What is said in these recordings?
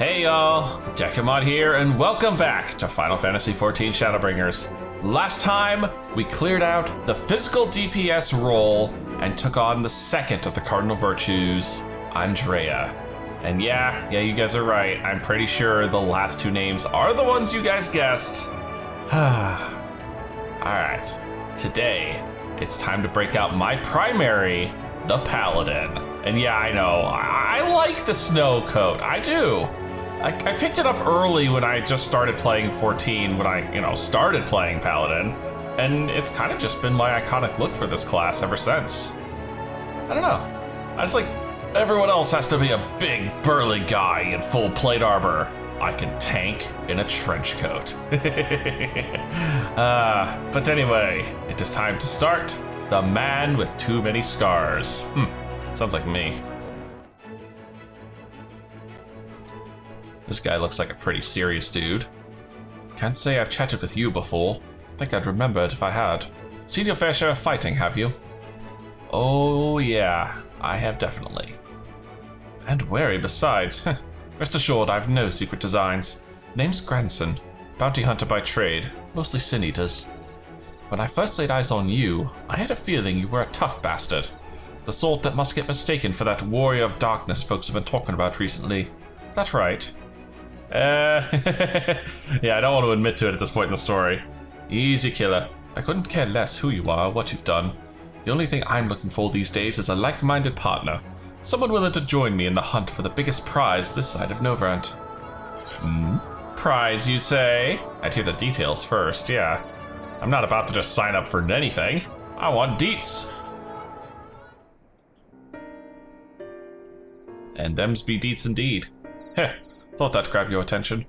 Hey y'all, Dekumon here, and welcome back to Final Fantasy XIV Shadowbringers. Last time, we cleared out the physical DPS role and took on the second of the cardinal virtues, Andrea. And yeah, you guys are right. I'm pretty sure the last two names are the ones you guys guessed. Alright, today, it's time to break out my primary, the Paladin. And yeah, I know, I like the snow coat, I do. I picked it up early when I just started playing 14, when I, started playing Paladin. And it's kind of just been my iconic look for this class ever since. I don't know. I just like, everyone else has to be a big, burly guy in full plate armor. I can tank in a trench coat. But anyway, it is time to start The Man with Too Many Scars. Sounds like me. This guy looks like a pretty serious dude. Can't say I've chatted with you before. Think I'd remember it if I had. Seen your fair share of fighting, have you? Oh yeah, I have definitely. And wary besides. Rest assured I've no secret designs. Name's Grandson, bounty hunter by trade, mostly sin eaters. When I first laid eyes on you, I had a feeling you were a tough bastard. The sort that must get mistaken for that warrior of darkness folks have been talking about recently. That's right. Yeah, I don't want to admit to it at this point in the story. Easy, killer. I couldn't care less who you are or what you've done. The only thing I'm looking for these days is a like-minded partner. Someone willing to join me in the hunt for the biggest prize this side of Novrant. Prize, you say? I'd hear the details first, yeah. I'm not about to just sign up for anything. I want deets. And them's be deets indeed. Heh. Thought that'd grab your attention.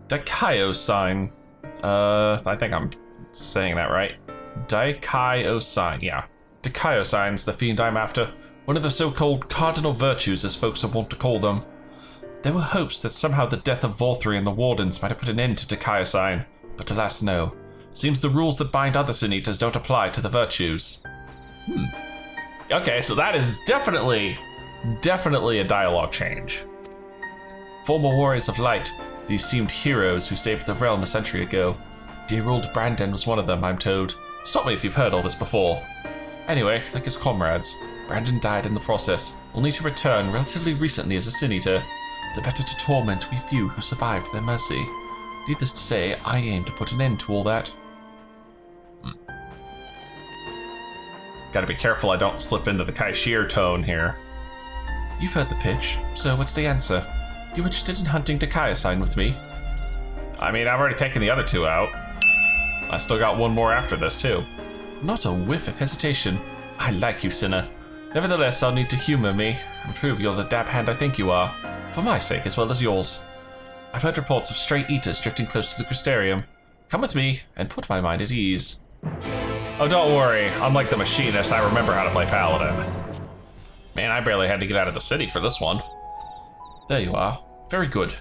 Daikaio sign. I think I'm saying that right. Daikaio sign, yeah. Daikaio sign's the fiend I'm after. One of the so-called cardinal virtues, as folks have wont to call them. There were hopes that somehow the death of Volthree and the Wardens might have put an end to Daikaio sign, but alas no. Seems the rules that bind other Sin Eaters don't apply to the virtues. Okay, so that is definitely a dialogue change. Former warriors of light, these seemed heroes who saved the realm a century ago. Dear old Branden was one of them, I'm told. Stop me if you've heard all this before. Anyway, like his comrades, Branden died in the process, only to return relatively recently as a Sin Eater, the better to torment we few who survived their mercy. Needless to say, I aim to put an end to all that. Gotta be careful I don't slip into the Kaishir tone here. You've heard the pitch, so what's the answer? You interested in hunting Daikaio sign with me? I mean, I've already taken the other two out. I still got one more after this, too. Not a whiff of hesitation. I like you, sinner. Nevertheless, I'll need to humor me and prove you're the dab hand I think you are, for my sake as well as yours. I've heard reports of stray eaters drifting close to the Crystarium. Come with me and put my mind at ease. Oh, don't worry. Unlike the machinist, I remember how to play Paladin. Man, I barely had to get out of the city for this one. There you are. Very good.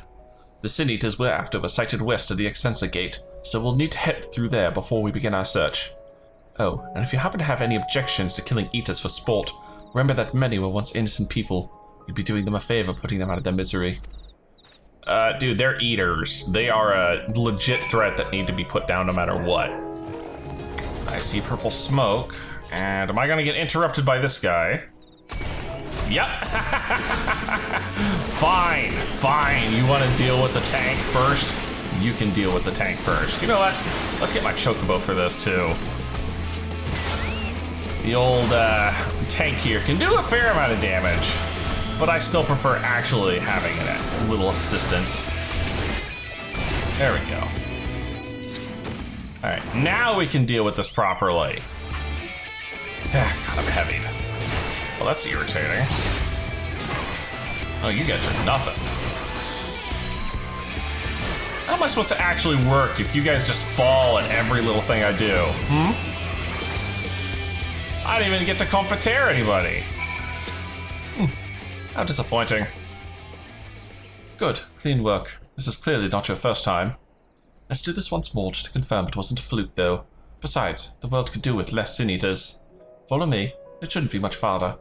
The Sin Eaters we're after were sighted west of the Excensa Gate, so we'll need to head through there before we begin our search. Oh, and if you happen to have any objections to killing Eaters for sport, remember that many were once innocent people. You'd be doing them a favor putting them out of their misery. Dude, they're Eaters. They are a legit threat that need to be put down no matter what. I see purple smoke, and am I gonna get interrupted by this guy? Yep. Fine. You want to deal with the tank first? You can deal with the tank first. You know what? Let's get my chocobo for this too. The old tank here can do a fair amount of damage, but I still prefer actually having a little assistant. There we go. All right, now we can deal with this properly. God, I'm heavy. Well, that's irritating. Oh, you guys are nothing. How am I supposed to actually work if you guys just fall at every little thing I do? I didn't even get to comforter anybody. How disappointing. Good, clean work. This is clearly not your first time. Let's do this once more just to confirm it wasn't a fluke, though. Besides, the world could do with less Sin Eaters. Follow me. It shouldn't be much farther.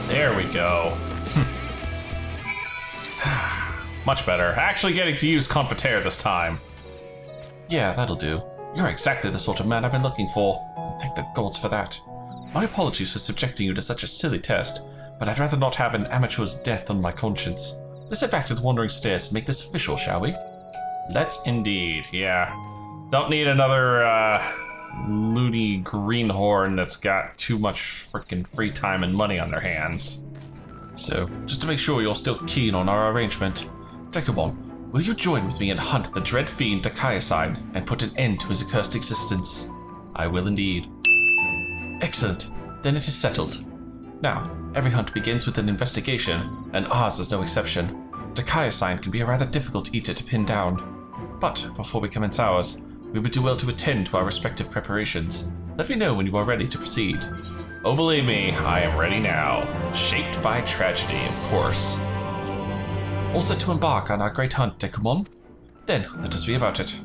There we go. Much better. Actually getting to use Confiteor this time. Yeah, that'll do. You're exactly the sort of man I've been looking for. And thank the gods for that. My apologies for subjecting you to such a silly test, but I'd rather not have an amateur's death on my conscience. Let's head back to the Wandering Stairs and make this official, shall we? Let's indeed, yeah. Don't need another, loony greenhorn that's got too much frickin' free time and money on their hands. So, just to make sure you're still keen on our arrangement, Dekumon, will you join with me and hunt the dread fiend Dakaya-san and put an end to his accursed existence? I will indeed. Excellent. Then it is settled. Now, every hunt begins with an investigation, and ours is no exception. Dakaya-san can be a rather difficult eater to pin down. But before we commence ours, we would do well to attend to our respective preparations. Let me know when you are ready to proceed. Oh, believe me, I am ready now. Shaped by tragedy, of course. All set to embark on our great hunt, Dekumon? Then, let us be about it.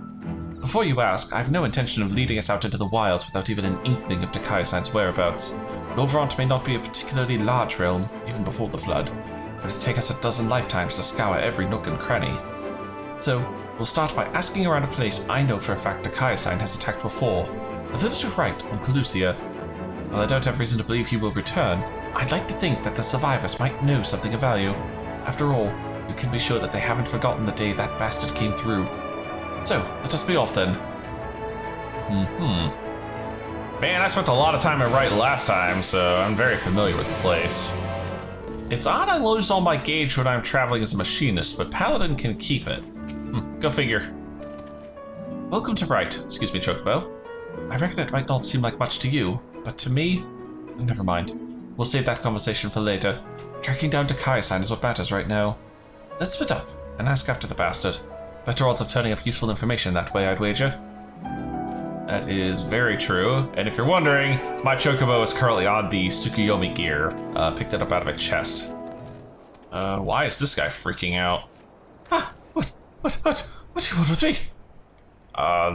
Before you ask, I have no intention of leading us out into the wilds without even an inkling of Dakaya-san's whereabouts. Novrant may not be a particularly large realm, even before the flood, but it'd take us a dozen lifetimes to scour every nook and cranny. So, we'll start by asking around a place I know for a fact Dakaya-san has attacked before, the village of Wright on Calusia. While I don't have reason to believe he will return, I'd like to think that the survivors might know something of value. After all, you can be sure that they haven't forgotten the day that bastard came through. So, let us be off then. Man, I spent a lot of time at Wright last time, so I'm very familiar with the place. It's odd I lose all my gauge when I'm traveling as a machinist, but Paladin can keep it. Go figure. Welcome to Wright. Excuse me, Chocobo. I reckon it might not seem like much to you, but to me, never mind. We'll save that conversation for later. Tracking down Dakaya-san is what matters right now. Let's split up and ask after the bastard. Better odds of turning up useful information that way, I'd wager. That is very true. And if you're wondering, my Chocobo is currently on the Tsukuyomi gear. Picked it up out of a chest. Why is this guy freaking out? What do you want with me?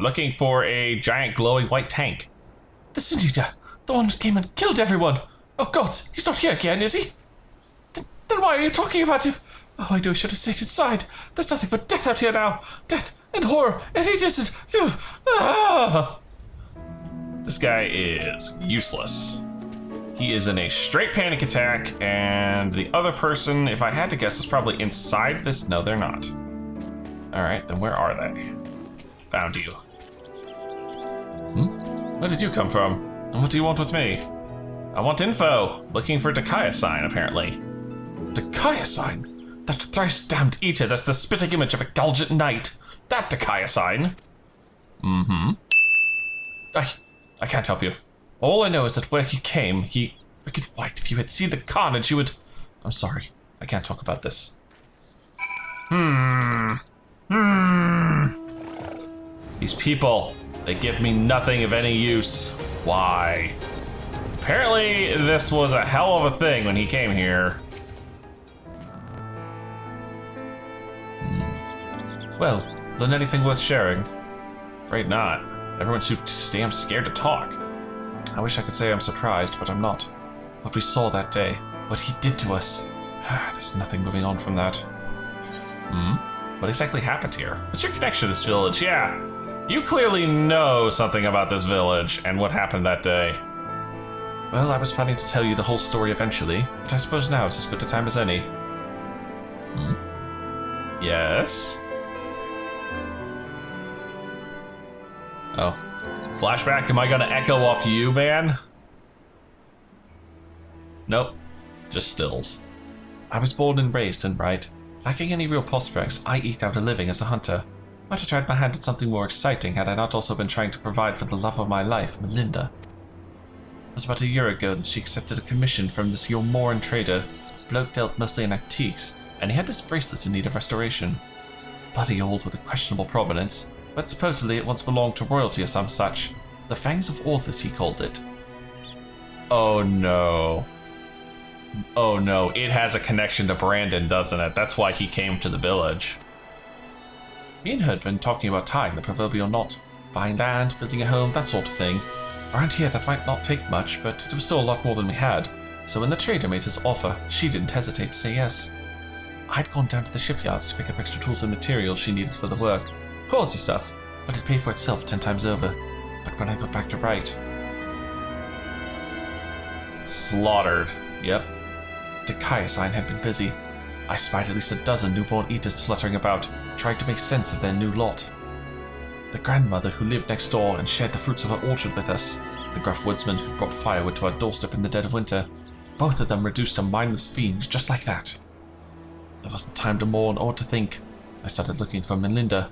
Looking for a giant glowing white tank. The Sinita, the one that came and killed everyone. Oh gods, he's not here again, is he? Then why are you talking about him? Oh, I knew I should have stayed inside. There's nothing but death out here now. Death and horror, and he just... This guy is useless. He is in a straight panic attack, and the other person, if I had to guess, is probably inside this. No, they're not. All right, then where are they? Found you. Where did you come from? And what do you want with me? I want info. Looking for Dakaya-san, apparently. Dakaya-san? That thrice damned eater that's the spitting image of a Gulgent Knight. That Dakaya-san? I can't help you. All I know is that where he came, he... Wicked White, if you had seen the carnage, you would... I'm sorry. I can't talk about this. These people, they give me nothing of any use. Why? Apparently, this was a hell of a thing when he came here. Well, learn anything worth sharing? Afraid not. Everyone's too damn scared to talk. I wish I could say I'm surprised, but I'm not. What we saw that day, what he did to us. There's nothing moving on from that. What exactly happened here? What's your connection to this village? Yeah, you clearly know something about this village and what happened that day. Well, I was planning to tell you the whole story eventually, but I suppose now is as good a time as any. Yes? Oh. Flashback? Am I gonna echo off you, man? Nope. Just stills. I was born and raised in Wright. Lacking any real prospects, I eked out a living as a hunter. Might have tried my hand at something more exciting had I not also been trying to provide for the love of my life, Melinda. It was about a year ago that she accepted a commission from this Yomoran trader. Bloke dealt mostly in antiques, and he had this bracelet in need of restoration. Bloody old with a questionable provenance, but supposedly it once belonged to royalty or some such. The Fangs of Orthus, he called it. Oh no. Oh no, it has a connection to Branden, doesn't it? That's why he came to the village. Me and her had been talking about tying the proverbial knot. Buying land, building a home, that sort of thing. Around here that might not take much, but it was still a lot more than we had. So when the trader made his offer, she didn't hesitate to say yes. I'd gone down to the shipyards to pick up extra tools and materials she needed for the work. Quality stuff, but it paid for itself 10 times over. But when I got back to Wright... Slaughtered. Yep. Dekumon had been busy. I spied at least a dozen newborn eaters fluttering about, trying to make sense of their new lot. The grandmother who lived next door and shared the fruits of her orchard with us, the gruff woodsman who brought firewood to our doorstep in the dead of winter, both of them reduced to mindless fiends just like that. There wasn't time to mourn or to think. I started looking for Melinda.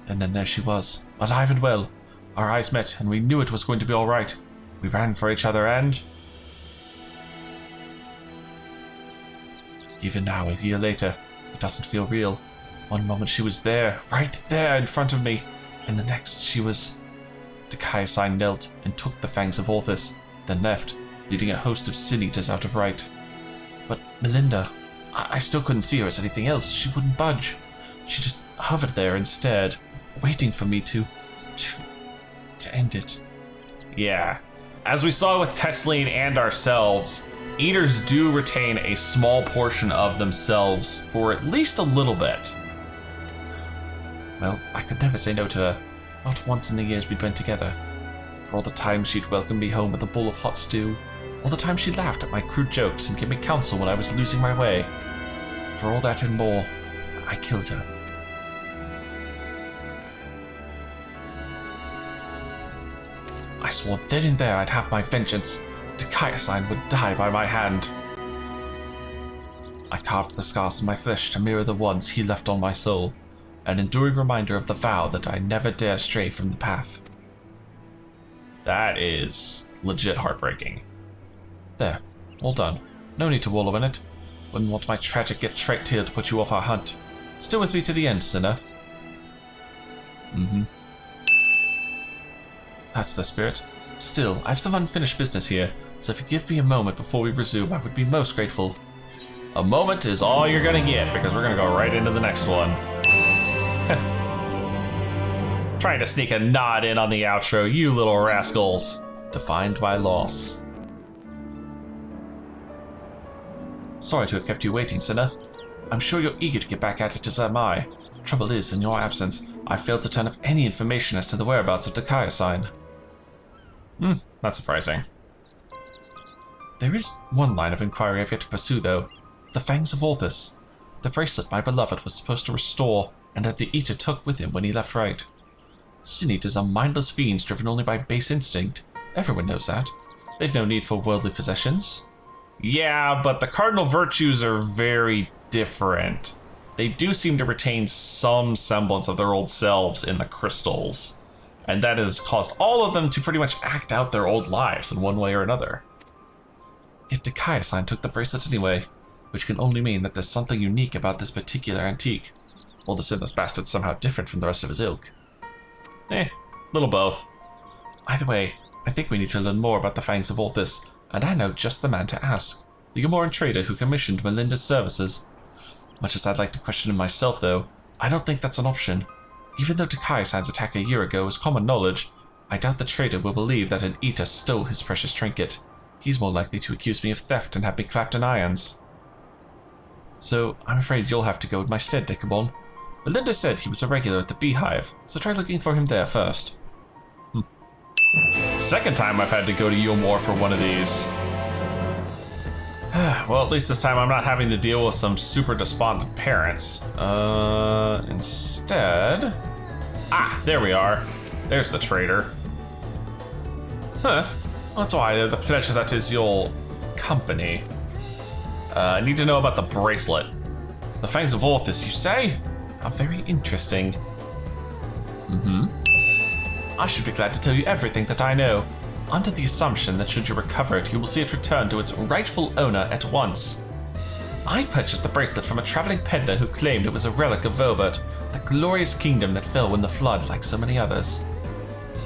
And then there she was, alive and well. Our eyes met and we knew it was going to be all right. We ran for each other and... Even now, a year later, it doesn't feel real. One moment she was there, right there in front of me, and the next she was... Dekumon knelt and took the fangs of Orthus, then left, leading a host of sin eaters out of Wright. But Melinda, I still couldn't see her as anything else. She wouldn't budge. She just hovered there and stared, waiting for me to end it. Yeah. As we saw with Tesline and ourselves, eaters do retain a small portion of themselves for at least a little bit. Well, I could never say no to her. Not once in the years we'd been together. For all the times she'd welcome me home with a bowl of hot stew, all the times she laughed at my crude jokes and gave me counsel when I was losing my way. For all that and more, I killed her. I swore then and there I'd have my vengeance. Dekumon would die by my hand. I carved the scars on my flesh to mirror the ones he left on my soul, an enduring reminder of the vow that I never dare stray from the path. That is legit heartbreaking. There, all done. No need to wallow in it. Wouldn't want my tragic yet trite tale to put you off our hunt. Still with me to the end, sinner? Mm-hmm. That's the spirit. Still, I have some unfinished business here, so if you give me a moment before we resume, I would be most grateful. A moment is all you're gonna get, because we're gonna go right into the next one. Trying to sneak a nod in on the outro, you little rascals. Defined by loss. Sorry to have kept you waiting, sinner. I'm sure you're eager to get back at it as am I. Trouble is, in your absence, I failed to turn up any information as to the whereabouts of Dekumon. Not surprising. There is one line of inquiry I've yet to pursue, though. The fangs of Orthus. The bracelet my beloved was supposed to restore, and that the Eater took with him when he left Wright. Sin Eaters are mindless fiends driven only by base instinct. Everyone knows that. They've no need for worldly possessions. Yeah, but the cardinal virtues are very different. They do seem to retain some semblance of their old selves in the crystals, and that has caused all of them to pretty much act out their old lives in one way or another. Yet Dekumon took the bracelet anyway, which can only mean that there's something unique about this particular antique, or the sinless bastard's somehow different from the rest of his ilk. Little both. Either way, I think we need to learn more about the fangs of Orthus, and I know just the man to ask, the Gamoran trader who commissioned Melinda's services. Much as I'd like to question him myself, though, I don't think that's an option. Even though Dekumon attack a year ago is common knowledge, I doubt the trader will believe that an Eater stole his precious trinket. He's more likely to accuse me of theft and have me clapped in irons. So, I'm afraid you'll have to go in my stead, Dekumon. Melinda said he was a regular at the Beehive, so try looking for him there first. Second time I've had to go to Yulmore for one of these. Well, at least this time I'm not having to deal with some super despondent parents. Instead... there we are. There's the trader. That's why the pleasure that is your company. I need to know about the bracelet. The fangs of Orthus, you say? How very interesting. I should be glad to tell you everything that I know, under the assumption that should you recover it, you will see it return to its rightful owner at once. I purchased the bracelet from a traveling peddler who claimed it was a relic of Vobert, the glorious kingdom that fell when the flood, like so many others.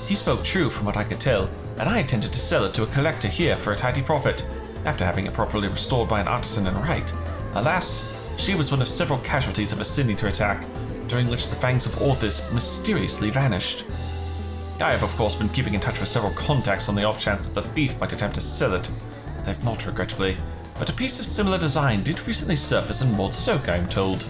He spoke true from what I could tell, and I intended to sell it to a collector here for a tidy profit, after having it properly restored by an artisan in Wright. Alas, she was one of several casualties of a Sin Eater attack, during which the fangs of Orthus mysteriously vanished. I have of course been keeping in touch with several contacts on the off chance that the thief might attempt to sell it. They have not, regrettably, but a piece of similar design did recently surface in Mord Soak, I'm told.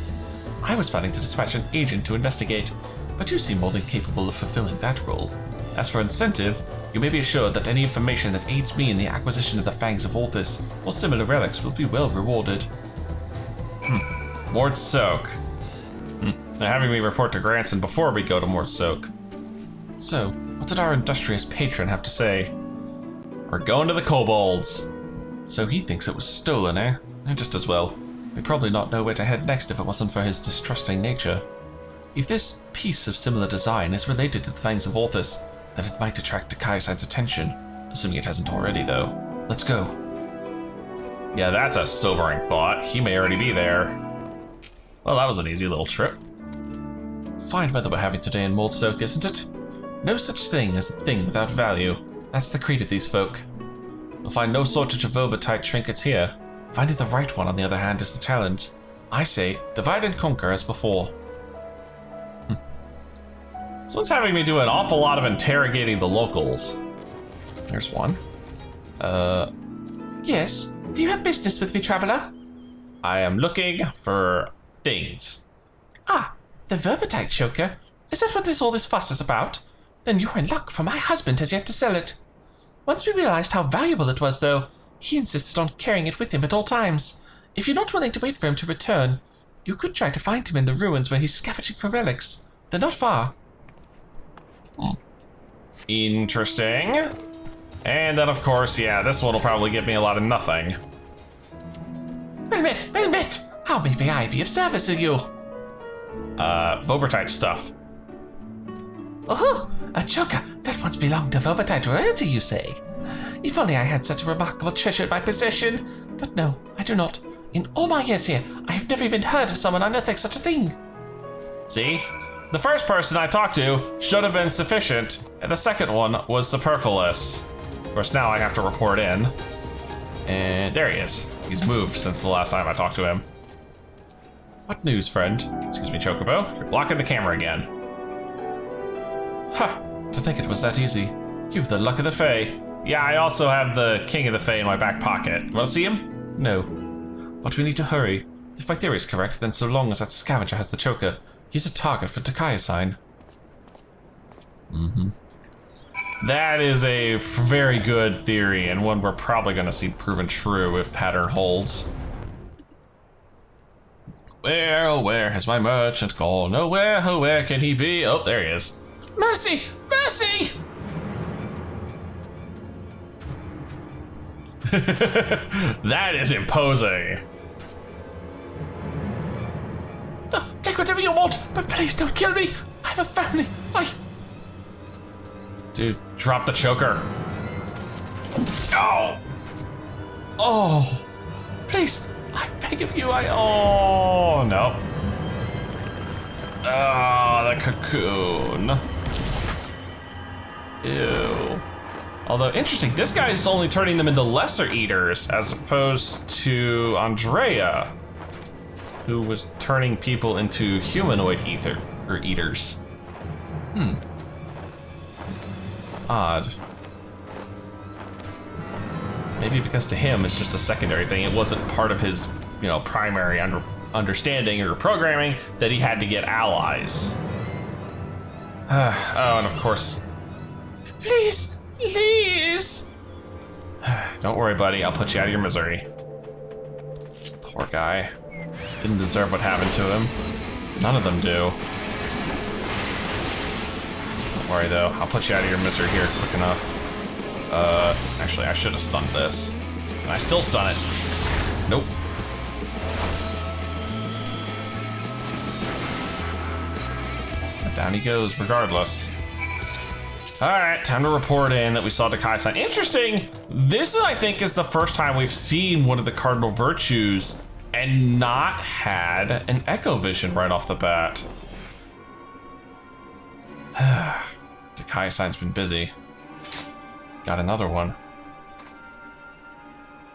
I was planning to dispatch an agent to investigate, but you seem more than capable of fulfilling that role. As for incentive, you may be assured that any information that aids me in the acquisition of the Fangs of Orthus or similar relics will be well rewarded. Mord Soak. They're having me report to Granson before we go to Mord Soak. So, what did our industrious patron have to say? We're going to the kobolds. So he thinks it was stolen, eh? Just as well. We'd probably not know where to head next if it wasn't for his distrusting nature. If this piece of similar design is related to the Fangs of Orthus, then it might attract Takai-san's attention. Assuming it hasn't already, though. Let's go. Yeah, that's a sobering thought. He may already be there. Well, that was an easy little trip. Fine weather we're having today in Mord Soak, isn't it? No such thing as a thing without value. That's the creed of these folk. You'll find no shortage of Vobatite trinkets here. Finding the right one, on the other hand, is the challenge. I say, divide and conquer as before. So it's having me do an awful lot of interrogating the locals. There's one. Yes? Do you have business with me, traveler? I am looking for things. Ah, the Verbatite choker? Is that what all this fuss is about? Then you're in luck, for my husband has yet to sell it. Once we realized how valuable it was, though, he insisted on carrying it with him at all times. If you're not willing to wait for him to return, you could try to find him in the ruins where he's scavenging for relics. They're not far. Interesting. And then, of course, yeah, this one will probably get me a lot of nothing. Well met. How may I be of service to you? Vobatite stuff. Oh, a choker that once belonged to Vobatite royalty, you say? If only I had such a remarkable treasure in my possession. But no, I do not. In all my years here, I have never even heard of someone unearthing such a thing. See? The first person I talked to should have been sufficient, and the second one was superfluous. Of course, now I have to report in. And there he is. He's moved since the last time I talked to him. What news, friend? Excuse me, Chocobo. You're blocking the camera again. Ha! To think it was that easy. You've the luck of the Fae. Yeah, I also have the King of the Fae in my back pocket. You wanna see him? No. But we need to hurry. If my theory is correct, then so long as that scavenger has the choker, he's a target for Takai-san. That is a very good theory, and one we're probably gonna see proven true if pattern holds. Where, oh where has my merchant gone? Oh where can he be? Oh, there he is. Mercy! Mercy! That is imposing. Oh, take whatever you want, but please don't kill me. I have a family. Dude, drop the choker. Oh! Oh! Please, I beg of you, oh, no. Oh, the cocoon. Ew. Although, interesting, this guy's only turning them into lesser eaters, as opposed to Andrea, who was turning people into humanoid eaters. Odd. Maybe because to him it's just a secondary thing. It wasn't part of his, primary understanding or programming that he had to get allies. Oh, and of course, please. Don't worry, buddy. I'll put you out of your misery. Poor guy. Didn't deserve what happened to him. None of them do. Don't worry, though. I'll put you out of your misery here quick enough. Actually, I should have stunned this. Can I still stun it? Nope. But down he goes, regardless. Alright, time to report in that we saw Takai-san. Interesting! This, I think, is the first time we've seen one of the cardinal virtues and not had an echo vision right off the bat. Takai-san's been busy. Got another one.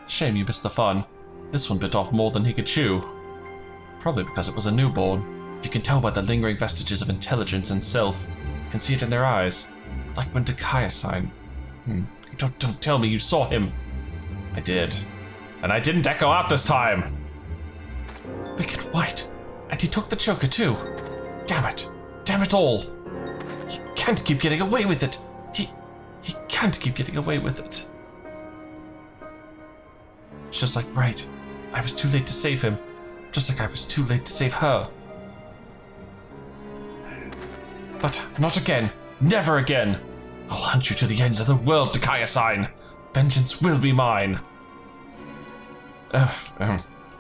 Shame you missed the fun. This one bit off more than he could chew. Probably because it was a newborn. You can tell by the lingering vestiges of intelligence and self. You can see it in their eyes. Like when Takai-san. Don't tell me you saw him. I did. And I didn't echo out this time. Wicked White. And he took the choker too. Damn it. Damn it all. He can't keep getting away with it. He can't keep getting away with it. It's just like, right. I was too late to save him. Just like I was too late to save her. But not again. Never again. I'll hunt you to the ends of the world, Takaya-san. Vengeance will be mine.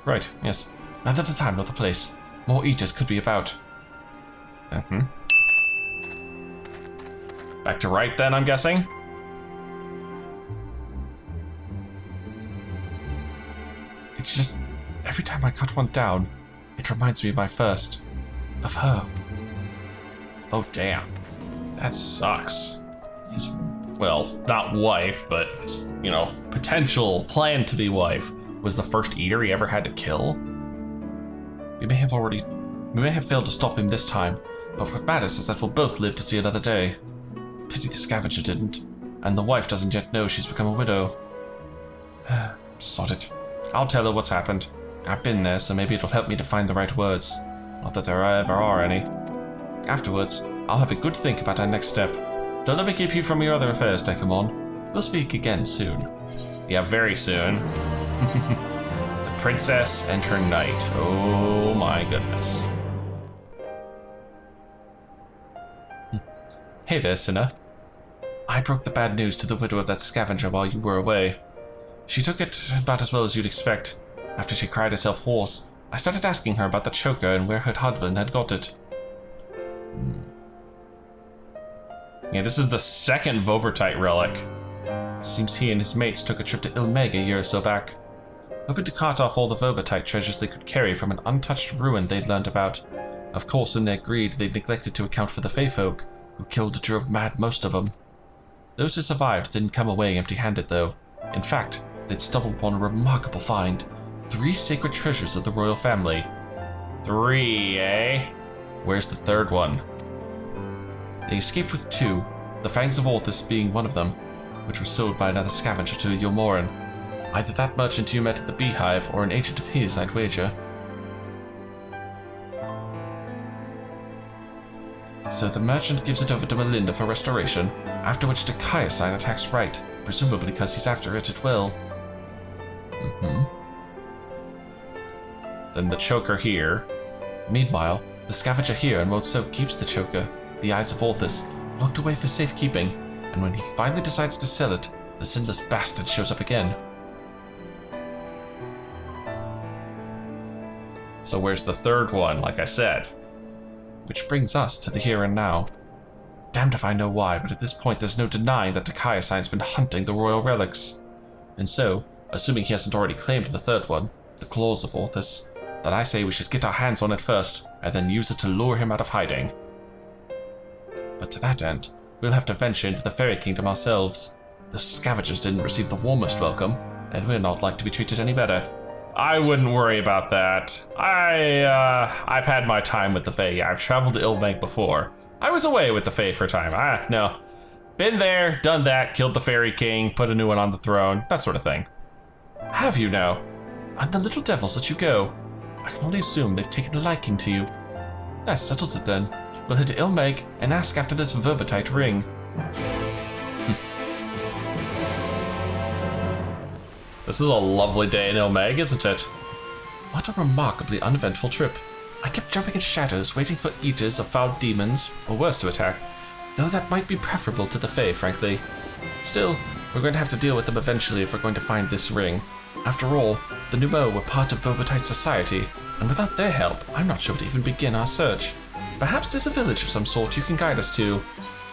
Right, yes. Neither the time nor the place. More eaters could be about. Back to right then, I'm guessing? It's just, every time I cut one down, it reminds me of my first. Of her. Oh, damn. That sucks. His, well, not wife, but, you know, potential plan to be wife was the first eater he ever had to kill. We may have failed to stop him this time, but what matters is that we'll both live to see another day. Pity the scavenger didn't, and the wife doesn't yet know she's become a widow. Sod it. I'll tell her what's happened. I've been there, so maybe it'll help me to find the right words. Not that there ever are any. Afterwards, I'll have a good think about our next step. Don't let me keep you from your other affairs, Dekumon. We'll speak again soon. Yeah, very soon. The princess and her knight. Oh my goodness. Hey there, Sinner. I broke the bad news to the widow of that scavenger while you were away. She took it about as well as you'd expect. After she cried herself hoarse, I started asking her about the choker and where her husband had got it. Yeah, this is the second Vobertite relic. Seems he and his mates took a trip to Ilmeg a year or so back, hoping to cart off all the Vobertite treasures they could carry from an untouched ruin they'd learned about. Of course, in their greed, they'd neglected to account for the Fey folk, who killed and drove mad most of them. Those who survived didn't come away empty-handed, though. In fact, they'd stumbled upon a remarkable find. 3 sacred treasures of the royal family. 3, eh? Where's the third one? They escaped with 2, the Fangs of Orthus being one of them, which was sold by another scavenger to Yomoran. Either that merchant you met at the Beehive or an agent of his, I'd wager. So the merchant gives it over to Melinda for restoration, after which Takaya-san attacks Right, presumably because he's after it at will. Then the choker here. Meanwhile, the scavenger here in Motso keeps the choker, the Eyes of Orthus, locked away for safekeeping, and when he finally decides to sell it, the sinless bastard shows up again. So where's the third one, like I said? Which brings us to the here and now. Damned if I know why, but at this point there's no denying that Takaya-san's been hunting the royal relics. And so, assuming he hasn't already claimed the third one, the Claws of Orthus, then I say we should get our hands on it first, and then use it to lure him out of hiding. But to that end, we'll have to venture into the fairy kingdom ourselves. The scavengers didn't receive the warmest welcome, and we're not like to be treated any better. I wouldn't worry about that. I've had my time with the Fae. I've traveled to Ilmeg before. I was away with the Fae for a time. No. Been there, done that, killed the fairy king, put a new one on the throne, that sort of thing. Have you now? And the little devils let you go. I can only assume they've taken a liking to you. That settles it then. We'll head to Ilmeg and ask after this Vobertite ring. This is a lovely day in Ilmeg, isn't it? What a remarkably uneventful trip. I kept jumping in shadows, waiting for eaters of foul demons, or worse, to attack. Though that might be preferable to the Fae, frankly. Still, we're going to have to deal with them eventually if we're going to find this ring. After all, the Numo were part of Vobertite society, and without their help, I'm not sure to even begin our search. Perhaps there's a village of some sort you can guide us to.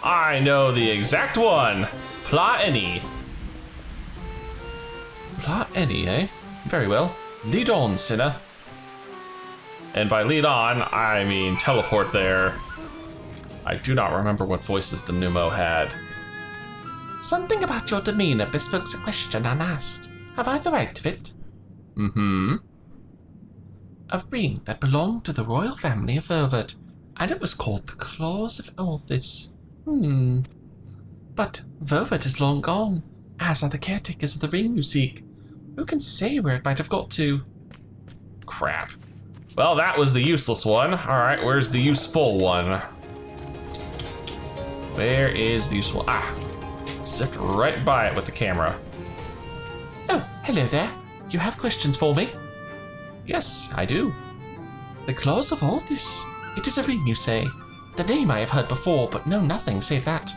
I know the exact one! Pla-Eni. Pla-Eni, eh? Very well. Lead on, Sinner. And by lead on, I mean teleport there. I do not remember what voices the Numo had. Something about your demeanor bespokes a question unasked. Have I the right of it? A ring that belonged to the royal family of Velvet, and it was called the Claws of Orthus. But Velvet is long gone, as are the caretakers of the ring you seek. Who can say where it might have got to? Crap. Well, that was the useless one. All right, where's the useful one? Where is the useful? Ah, zipped right by it with the camera. Oh, hello there. You have questions for me? Yes, I do. The cause of all this. It is a ring, you say. The name I have heard before, but know nothing save that.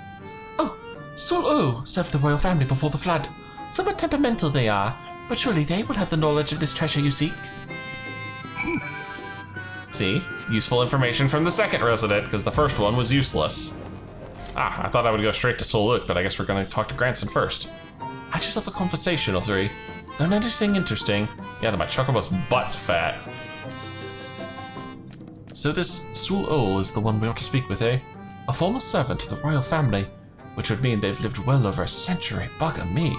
Oh, Sol O served the royal family before the flood. Somewhat temperamental they are, but surely they will have the knowledge of this treasure you seek. See, useful information from the second resident, because the first one was useless. Ah, I thought I would go straight to Soluk, but I guess we're gonna talk to Granson first. Had yourself a conversational 3. Learn anything interesting? Yeah, that my chocobo's butt's fat. So this Sul Ol is the one we ought to speak with, eh? A former servant to the royal family, which would mean they've lived well over a century. Bugger me.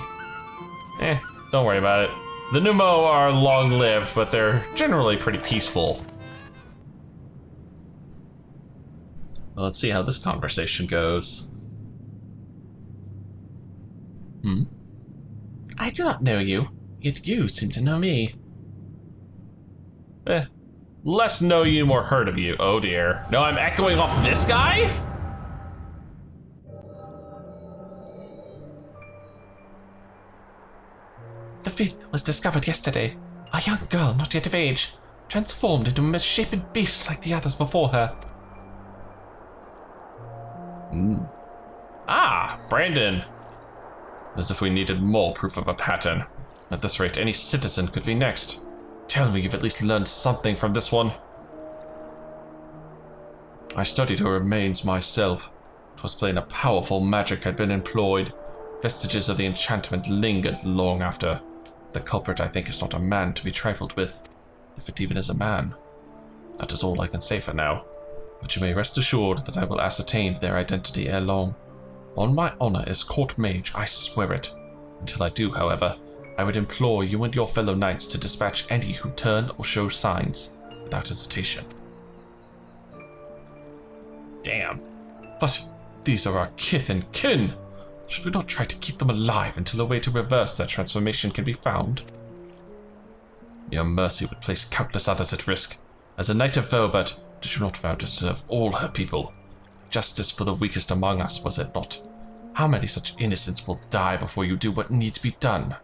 Don't worry about it. The Numo are long-lived, but they're generally pretty peaceful. Well, let's see how this conversation goes. I do not know you, yet you seem to know me. Less know you, more heard of you. Oh dear. No, I'm echoing off this guy? The 5th was discovered yesterday. A young girl not yet of age, transformed into a misshapen beast like the others before her. Ah, Branden. As if we needed more proof of a pattern. At this rate, any citizen could be next. Tell me you've at least learned something from this one. I studied her remains myself. 'Twas plain a powerful magic had been employed. Vestiges of the enchantment lingered long after. The culprit, I think, is not a man to be trifled with, if it even is a man. That is all I can say for now. But you may rest assured that I will ascertain their identity ere long. On my honor as court mage, I swear it. Until I do, however, I would implore you and your fellow knights to dispatch any who turn or show signs, without hesitation. Damn. But these are our kith and kin. Should we not try to keep them alive until a way to reverse their transformation can be found? Your mercy would place countless others at risk. As a knight of Velbert, did you not vow to serve all her people? Justice for the weakest among us, was it not? How many such innocents will die before you do what needs to be done?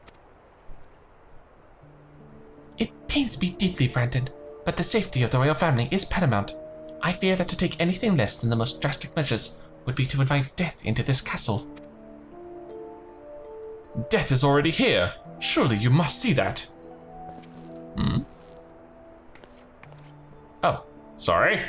It pains me deeply, Branden, but the safety of the royal family is paramount. I fear that to take anything less than the most drastic measures would be to invite death into this castle. Death is already here. Surely you must see that. Oh, sorry.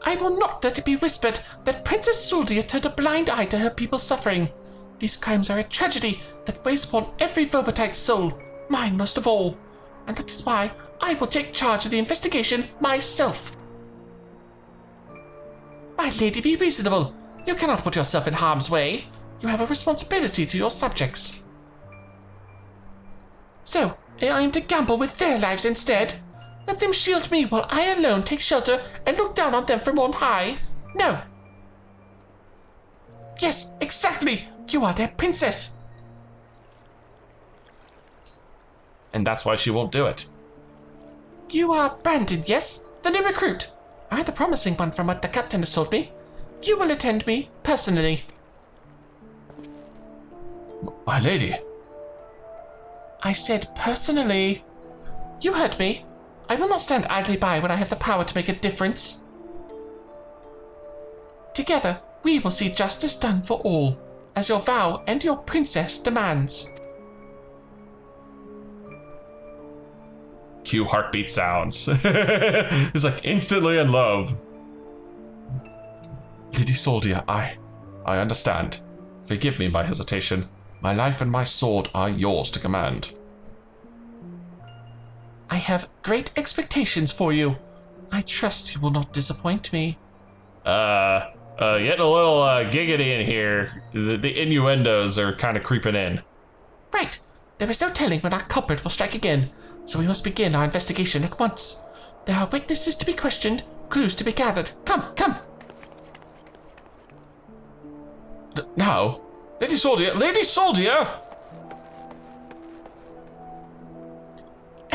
I will not let it be whispered that Princess Suldia turned a blind eye to her people's suffering. These crimes are a tragedy that weighs upon every Velbertite's soul, mine most of all. And that is why I will take charge of the investigation myself. My lady, be reasonable. You cannot put yourself in harm's way. You have a responsibility to your subjects. So, I am to gamble with their lives instead? Let them shield me while I alone take shelter and look down on them from on high? No. Yes, exactly. You are their princess. And that's why she won't do it. You are Branden, yes? The new recruit. I the promising one from what the captain has told me. You will attend me personally. My lady. I said personally. You heard me. I will not stand idly by when I have the power to make a difference. Together, we will see justice done for all, as your vow and your princess demands. Cue heartbeat sounds. It's like instantly in love. Lady Soldia, I understand. Forgive me my hesitation. My life and my sword are yours to command. I have great expectations for you. I trust you will not disappoint me. Getting a little giggity in here. The innuendos are kind of creeping in. Right. There is no telling when our culprit will strike again, so we must begin our investigation at once. There are witnesses to be questioned, clues to be gathered. Come. Now? Lady Soldia!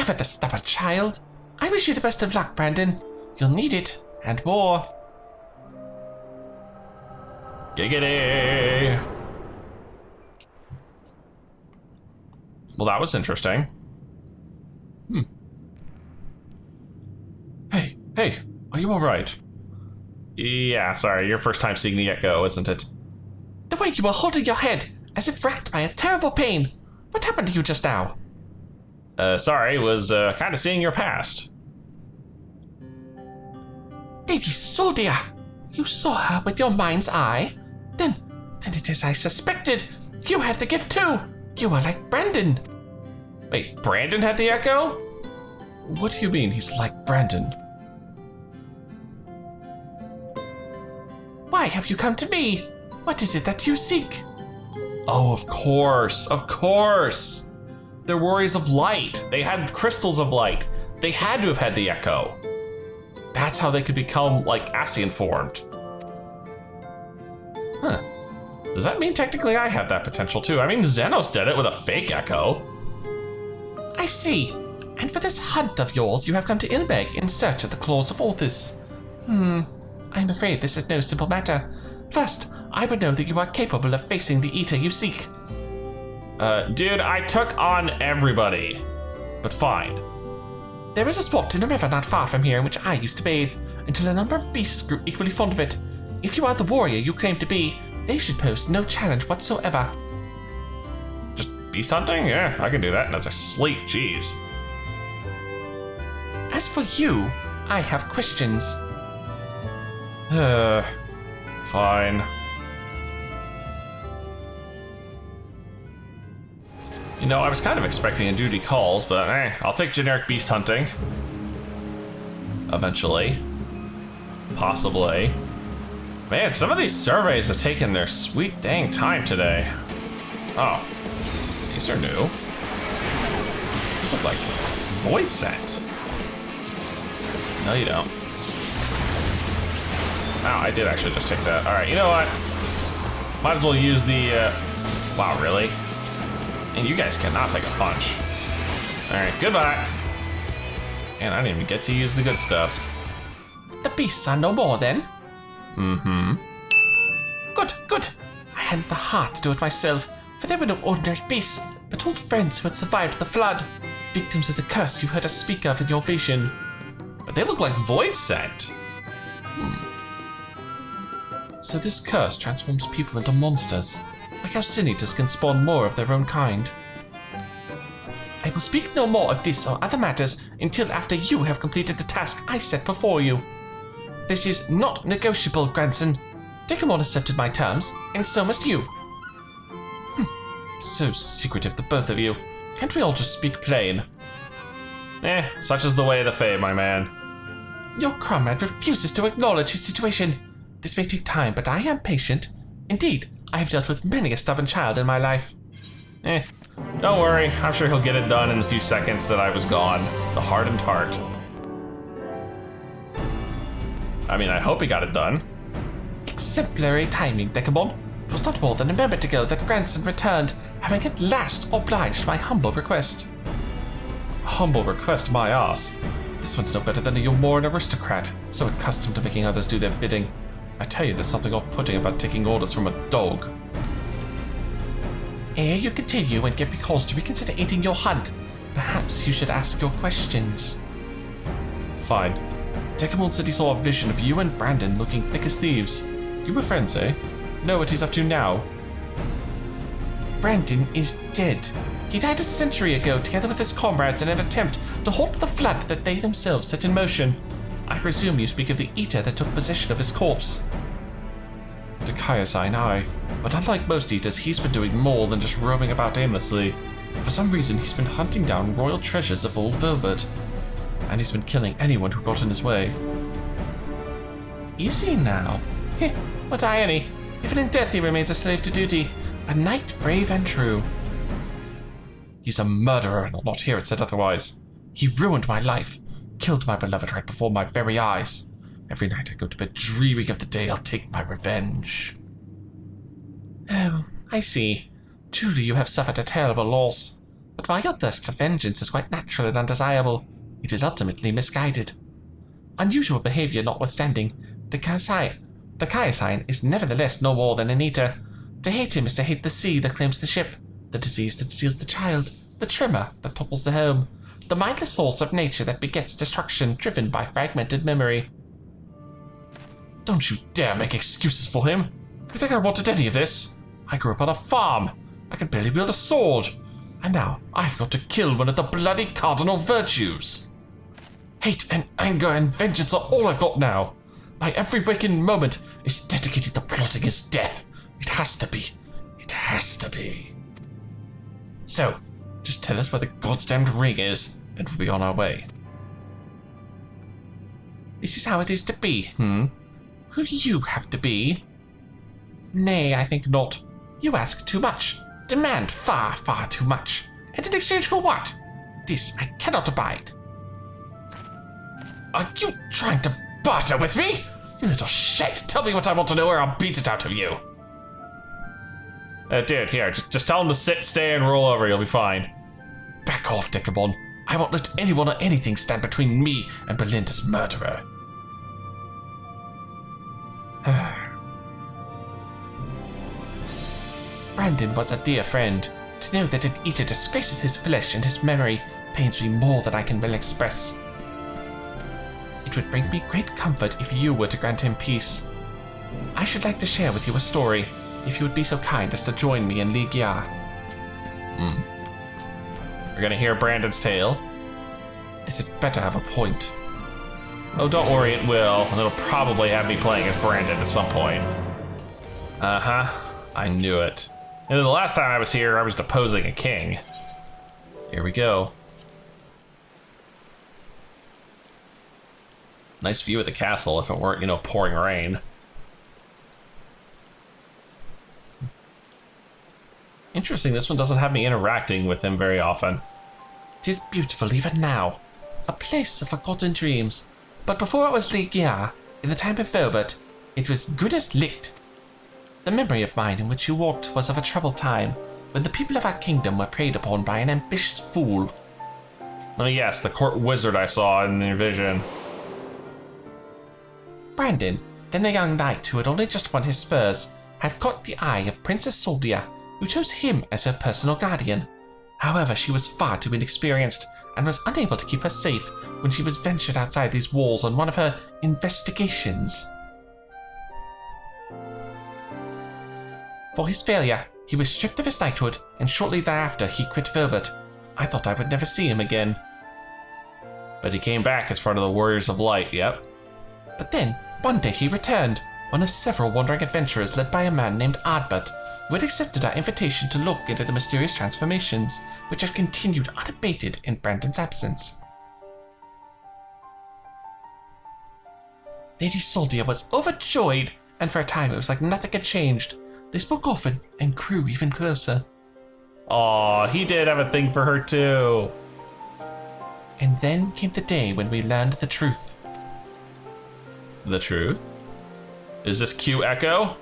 Never the stubborn child. I wish you the best of luck, Branden. You'll need it, and more. Giggity! Well, that was interesting. Hey, are you alright? Yeah, sorry, your first time seeing the echo, isn't it? The way you were holding your head, as if racked by a terrible pain. What happened to you just now? Sorry, was kind of seeing your past. Lady Soldia! You saw her with your mind's eye? Then it is I suspected. You have the gift too. You are like Branden. Wait, Branden had the echo? What do you mean he's like Branden? Why have you come to me? What is it that you seek? Oh, of course. They're warriors of light. They had crystals of light. They had to have had the echo. That's how they could become, like, Ascian formed. Huh. Does that mean technically I have that potential too? I mean, Xenos did it with a fake echo. I see. And for this hunt of yours, you have come to Ilbeg in search of the claws of Orthus. I'm afraid this is no simple matter. First, I would know that you are capable of facing the Eater you seek. Dude, I took on everybody. But fine. There is a spot in a river not far from here in which I used to bathe, until a number of beasts grew equally fond of it. If you are the warrior you claim to be, they should pose no challenge whatsoever. Just beast hunting? Yeah, I can do that. And as I sleep, jeez. As for you, I have questions. Fine. You know, I was kind of expecting a duty calls, but I'll take generic beast hunting. Eventually. Possibly. Man, some of these surveys have taken their sweet dang time today. Oh, these are new. These look like void scent. No, you don't. Wow, I did actually just take that. All right, you know what? Might as well use the, wow, really? And you guys cannot take a punch. All right, goodbye. And I didn't even get to use the good stuff. The beasts are no more then? Good. I hadn't the heart to do it myself, for they were no ordinary beasts, but old friends who had survived the flood, victims of the curse you heard us speak of in your vision. But they look like void scent. So this curse transforms people into monsters, like how sin eaters can spawn more of their own kind. I will speak no more of this or other matters until after you have completed the task I set before you. This is not negotiable, grandson. Dekumon accepted my terms, and so must you. So secretive, the both of you. Can't we all just speak plain? Such is the way of the Fae, my man. Your comrade refuses to acknowledge his situation. This may take time, but I am patient. Indeed, I have dealt with many a stubborn child in my life. Don't worry. I'm sure he'll get it done in the few seconds that I was gone. The hardened heart. I mean, I hope he got it done. Exemplary timing, Dekumon. It was not more than a moment ago that grandson returned, having at last obliged my humble request. Humble request, my ass. This one's no better than a Yomoran aristocrat, so accustomed to making others do their bidding. I tell you, there's something off-putting about taking orders from a dog. Ere you continue and get me cause to reconsider aiding your hunt, perhaps you should ask your questions. Fine. Dekumon said he saw a vision of you and Branden looking thick as thieves. You were friends, eh? Know what he's up to now? Branden is dead. He died a century ago together with his comrades in an attempt to halt the flood that they themselves set in motion. I presume you speak of the Eater that took possession of his corpse. Dikaiosine, aye. But unlike most Eaters, he's been doing more than just roaming about aimlessly. For some reason, he's been hunting down royal treasures of old Velvet. And he's been killing anyone who got in his way. Easy now. Heh, what irony. Even in death he remains a slave to duty. A knight brave and true. He's a murderer, and I'll not hear it said otherwise. He ruined my life. Killed my beloved right before my very eyes. Every night I go to bed dreaming of the day I'll take my revenge. Oh, I see. Truly you have suffered a terrible loss. But while your thirst for vengeance is quite natural and undesirable, it is ultimately misguided. Unusual behavior notwithstanding, Dakayasign is nevertheless no more than an eater. To hate him is to hate the sea that claims the ship, the disease that steals the child, the tremor that topples the home, the mindless force of nature that begets destruction driven by fragmented memory. Don't you dare make excuses for him. You think I wanted any of this? I grew up on a farm. I could barely wield a sword. And now I've got to kill one of the bloody cardinal virtues. Hate and anger and vengeance are all I've got now. My every waking moment is dedicated to plotting his death. It has to be. It has to be. So, just tell us where the goddamned ring is, and we'll be on our way. This is how it is to be, Who do you have to be? Nay, I think not. You ask too much. Demand far, far too much. And in exchange for what? This I cannot abide. Are you trying to barter with me? You little shit! Tell me what I want to know or I'll beat it out of you. Dude, here, just tell him to sit, stay, and roll over. You'll be fine. Back off, Dekumon. I won't let anyone or anything stand between me and Belinda's murderer. Branden was a dear friend. To know that an eater disgraces his flesh and his memory pains me more than I can well express. It would bring me great comfort if you were to grant him peace. I should like to share with you a story, if you would be so kind as to join me in Ligia. We're gonna hear Branden's tale. This had better have a point. Oh, don't worry, it will. And it'll probably have me playing as Branden at some point. I knew it. And the last time I was here, I was deposing a king. Here we go. Nice view of the castle if it weren't, pouring rain. Interesting, this one doesn't have me interacting with him very often. 'Tis beautiful even now. A place of forgotten dreams. But before it was Ligia, in the time of Velbert, it was good as licked. The memory of mine in which you walked was of a troubled time, when the people of our kingdom were preyed upon by an ambitious fool. Oh yes, the court wizard I saw in the vision. Branden, then a young knight who had only just won his spurs, had caught the eye of Princess Soldia, who chose him as her personal guardian. However, she was far too inexperienced and was unable to keep her safe when she was ventured outside these walls on one of her investigations. For his failure, he was stripped of his knighthood, and shortly thereafter he quit Velbert. I thought I would never see him again. But he came back as part of the Warriors of Light, yep. But then, one day he returned, one of several wandering adventurers led by a man named Ardbert, who had accepted our invitation to look into the mysterious transformations, which had continued unabated in Branden's absence. Lady Soldia was overjoyed, and for a time it was like nothing had changed. They spoke often and grew even closer. Aw, he did have a thing for her too. And then came the day when we learned the truth. The truth? Is this Q Echo?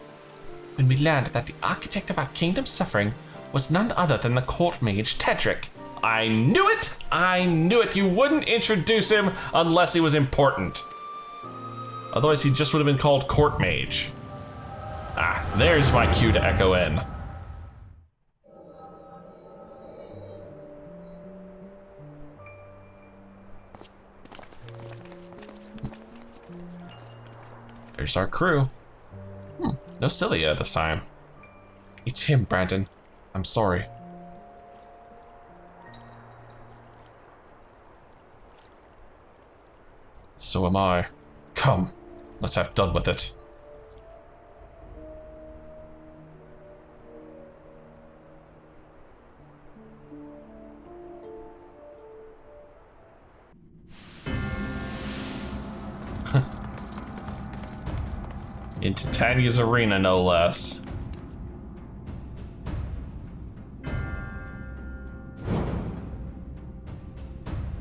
When we learned that the architect of our kingdom's suffering was none other than the court mage Tedric. I knew it! I knew it! You wouldn't introduce him unless he was important. Otherwise he just would have been called court mage. Ah, there's my cue to echo in. There's our crew. No Cilia this time. It's him, Branden. I'm sorry. So am I. Come, let's have done with it. Into Tanya's arena, no less.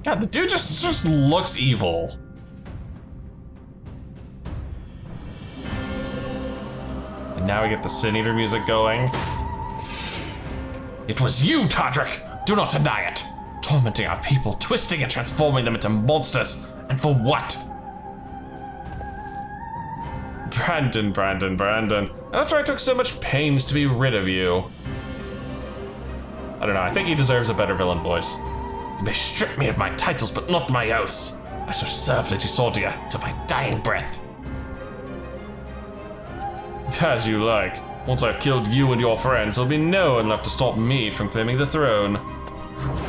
God, the dude just looks evil. And now we get the Sin Eater music going. It was you, Todrick! Do not deny it. Tormenting our people, twisting and transforming them into monsters. And for what? Branden. After I took so much pains to be rid of you. I don't know, I think he deserves a better villain voice. You may strip me of my titles, but not my oaths. I shall serve Lady Sordia to my dying breath. As you like. Once I've killed you and your friends, there'll be no one left to stop me from claiming the throne.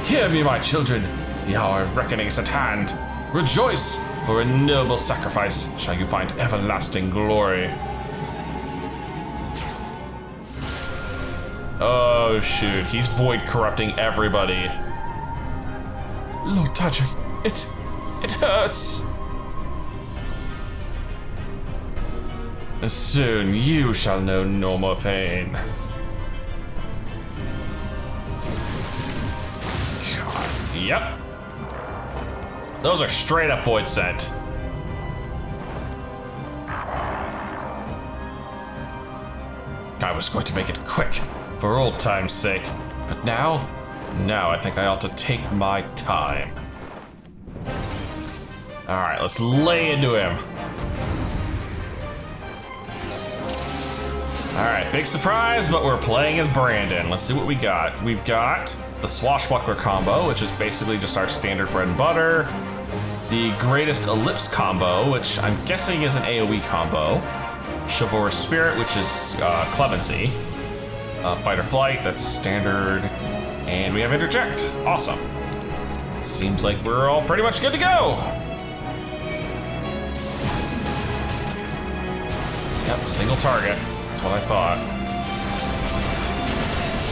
Hear me, my children. The hour of reckoning is at hand. Rejoice, for a noble sacrifice shall you find everlasting glory. Oh shoot, he's void corrupting everybody. Lord Tadric, it hurts. And soon you shall know no more pain. God, yep. Those are straight up void sent. I was going to make it quick, for old time's sake. But now I think I ought to take my time. Alright, let's lay into him. Alright, big surprise, but we're playing as Branden. Let's see what we got. We've got the Swashbuckler combo, which is basically just our standard bread and butter. The Greatest Ellipse combo, which I'm guessing is an AoE combo. Chivalrous Spirit, which is Clemency. Fight or Flight, that's standard. And we have Interject. Awesome. Seems like we're all pretty much good to go. Yep, single target. That's what I thought.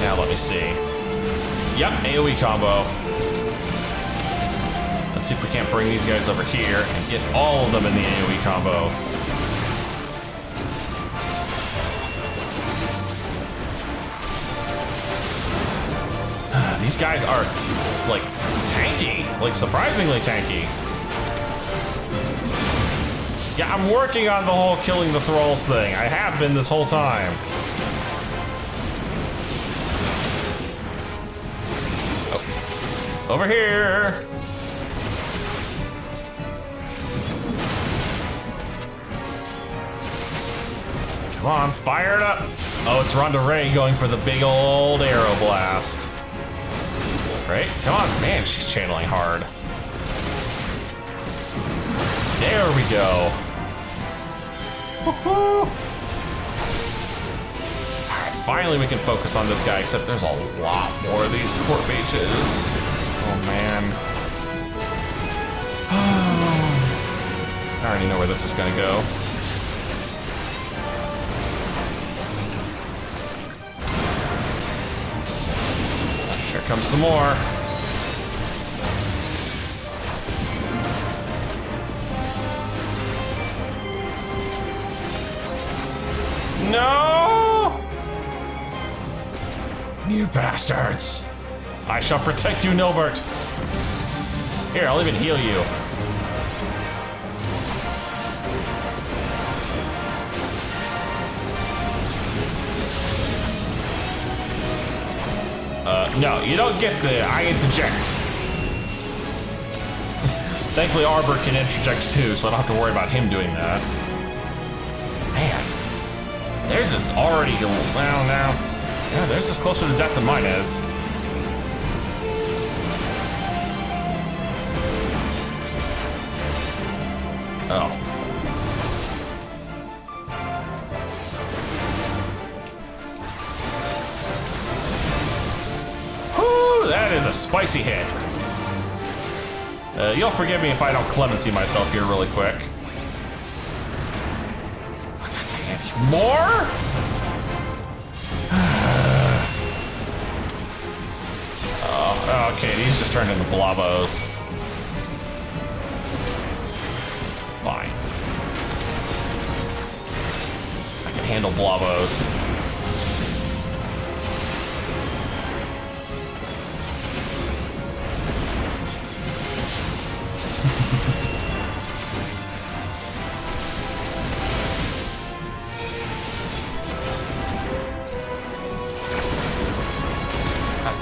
Now let me see. Yep, AoE combo. Let's see if we can't bring these guys over here and get all of them in the AoE combo. These guys are, like, tanky. Like, surprisingly tanky. Yeah, I'm working on the whole killing the thralls thing. I have been this whole time. Oh. Over here. Come on, fire it up. Oh, it's Ronda Ray going for the big old arrow blast. Right? Come on, man, she's channeling hard. There we go. Woohoo! Alright, finally we can focus on this guy, except there's a lot more of these court mages. Oh man. I already know where this is gonna go. Here comes some more. No! You bastards! I shall protect you, Nilbert. Here, I'll even heal you. No, you don't get the I interject. Thankfully, Arbor can interject too, so I don't have to worry about him doing that. Man, theirs is already well now. Yeah, theirs is closer to death than mine is. Oh. That is a spicy hit. You'll forgive me if I don't clemency myself here really quick. More? Oh, okay, these just turned into blobos. Fine. I can handle blobos.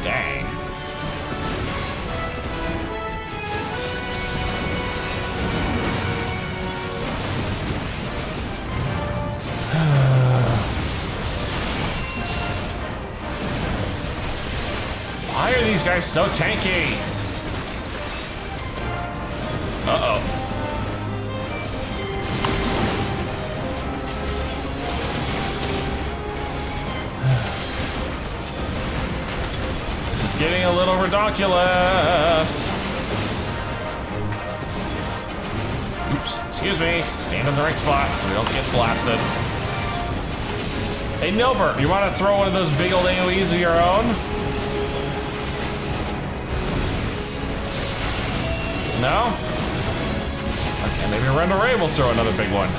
Dang. this guy's so tanky. Uh-oh. This is getting a little ridiculous. Oops, excuse me. Stand in the right spot so we don't get blasted. Hey, Nilbert, you want to throw one of those big old AoEs of your own? No? Okay, maybe Renda Ray will throw another big one.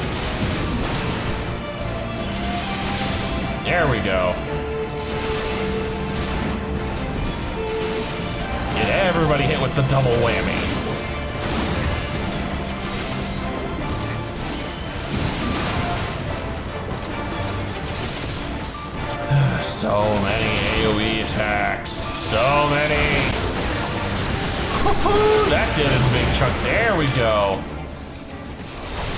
There we go. Get everybody hit with the double whammy. So many AoE attacks. So many. Woohoo! That did a big chunk. There we go.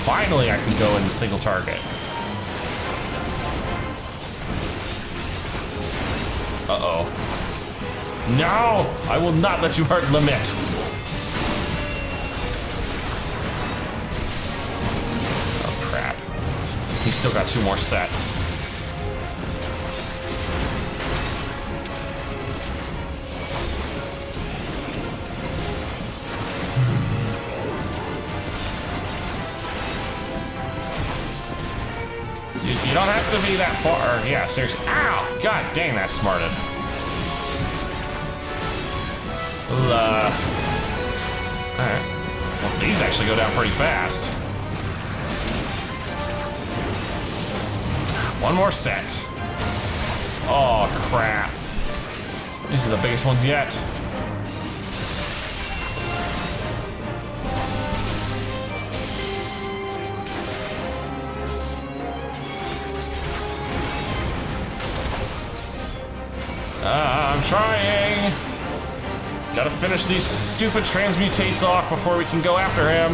Finally, I can go in single target. Uh-oh. No! I will not let you hurt Limit. Oh, crap. He's still got 2 more sets. You don't have to be that far. Yeah, seriously. Ow! God dang, that smarted. Alright. Well, these actually go down pretty fast. One more set. Oh, crap. These are the biggest ones yet. I'm trying. Gotta finish these stupid transmutates off before we can go after him.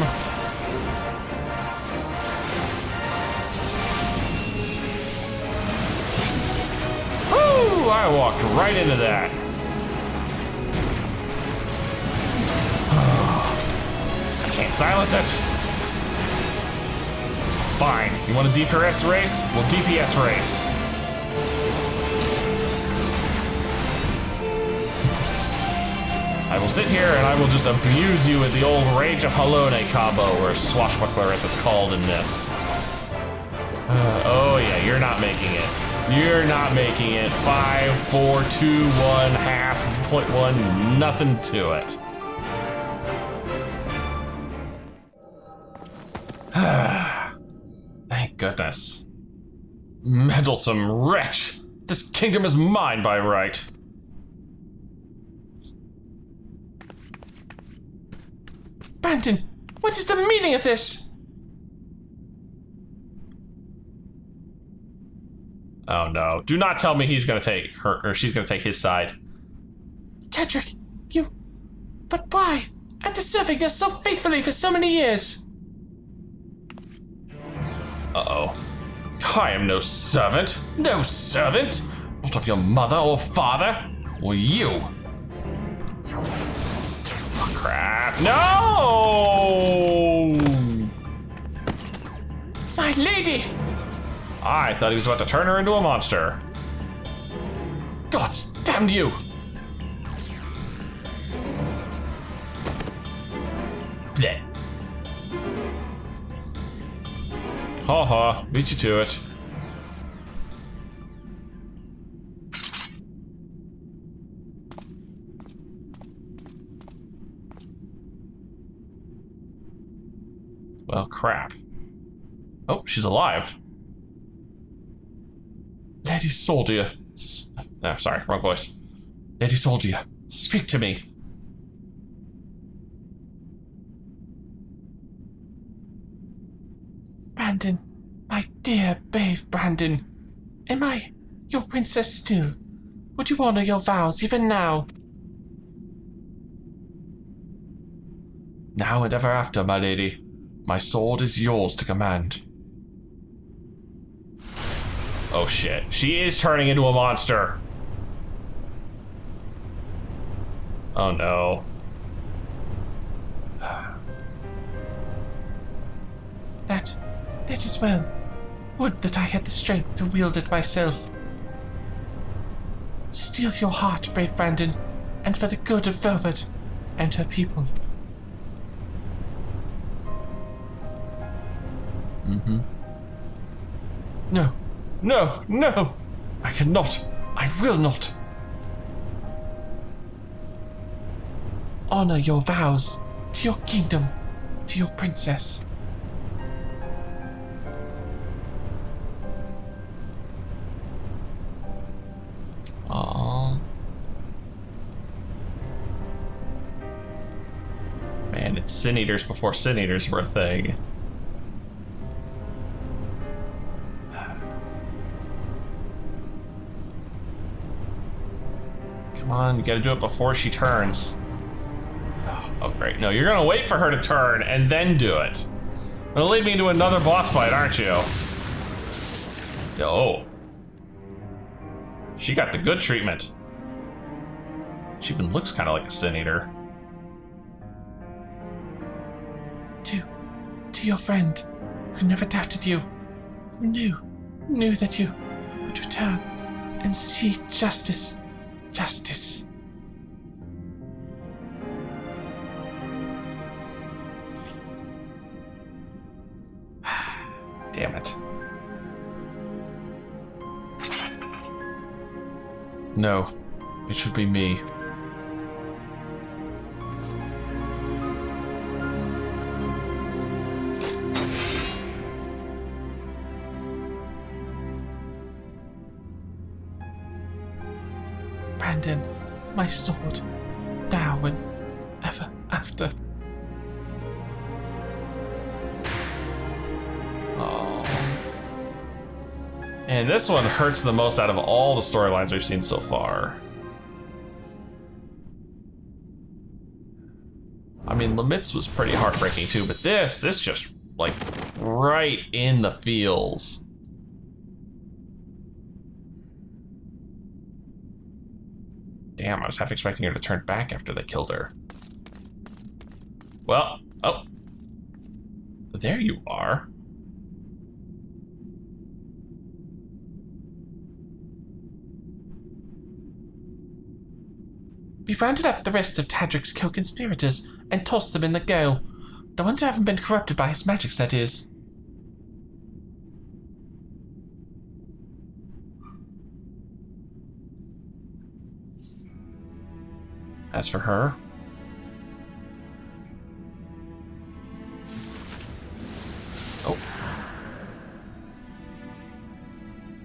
Woo! I walked right into that. I can't silence it. Fine. You want a DPS race? We'll DPS race. I will sit here and I will just abuse you with the old Rage of Halone combo, or Swashbuckler as it's called in this. Oh yeah, you're not making it. You're not making it. 5, 4, 2, 1, half, 0.1, nothing to it. Thank goodness. Meddlesome wretch! This kingdom is mine by right. Branden, what is the meaning of this? Oh no, do not tell me he's gonna take her, or she's gonna take his side. Tedric, you... But why? After serving us so faithfully for so many years. Uh-oh. I am no servant. No servant! Not of your mother or father, or you. Oh, crap. No! My lady! I thought he was about to turn her into a monster. God damn you! Blech. Ha ha, beat you to it. Well, crap. Oh, she's alive. Lady Soldier. Oh, sorry, wrong voice. Lady Soldier, speak to me. Branden, my dear, brave Branden. Am I your princess still? Would you honor your vows even now? Now and ever after, my lady. My sword is yours to command. Oh shit, she is turning into a monster. Oh no. That is well. Would that I had the strength to wield it myself. Steel your heart, brave Branden, and for the good of Velvet and her people. Mm-hmm. No, no, no! I cannot! I will not! Honor your vows to your kingdom, to your princess. Aww. Man, it's Sin Eaters before Sin Eaters were a thing. Come on, you gotta do it before she turns. Oh, great. No, you're gonna wait for her to turn and then do it. You're gonna lead me into another boss fight, aren't you? Oh. She got the good treatment. She even looks kind of like a Sin Eater. To your friend, who never doubted you, who knew that you would return and see justice. Justice. Damn it. No, it should be me. Branden, my sword, now and ever after. Oh. And this one hurts the most out of all the storylines we've seen so far. I mean, Lamitz was pretty heartbreaking too, but this just like right in the feels. Damn, I was half expecting her to turn back after they killed her. Well, oh. There you are. We've rounded up the rest of Tadric's co-conspirators and tossed them in the gale. The ones who haven't been corrupted by his magic, that is. As for her, oh,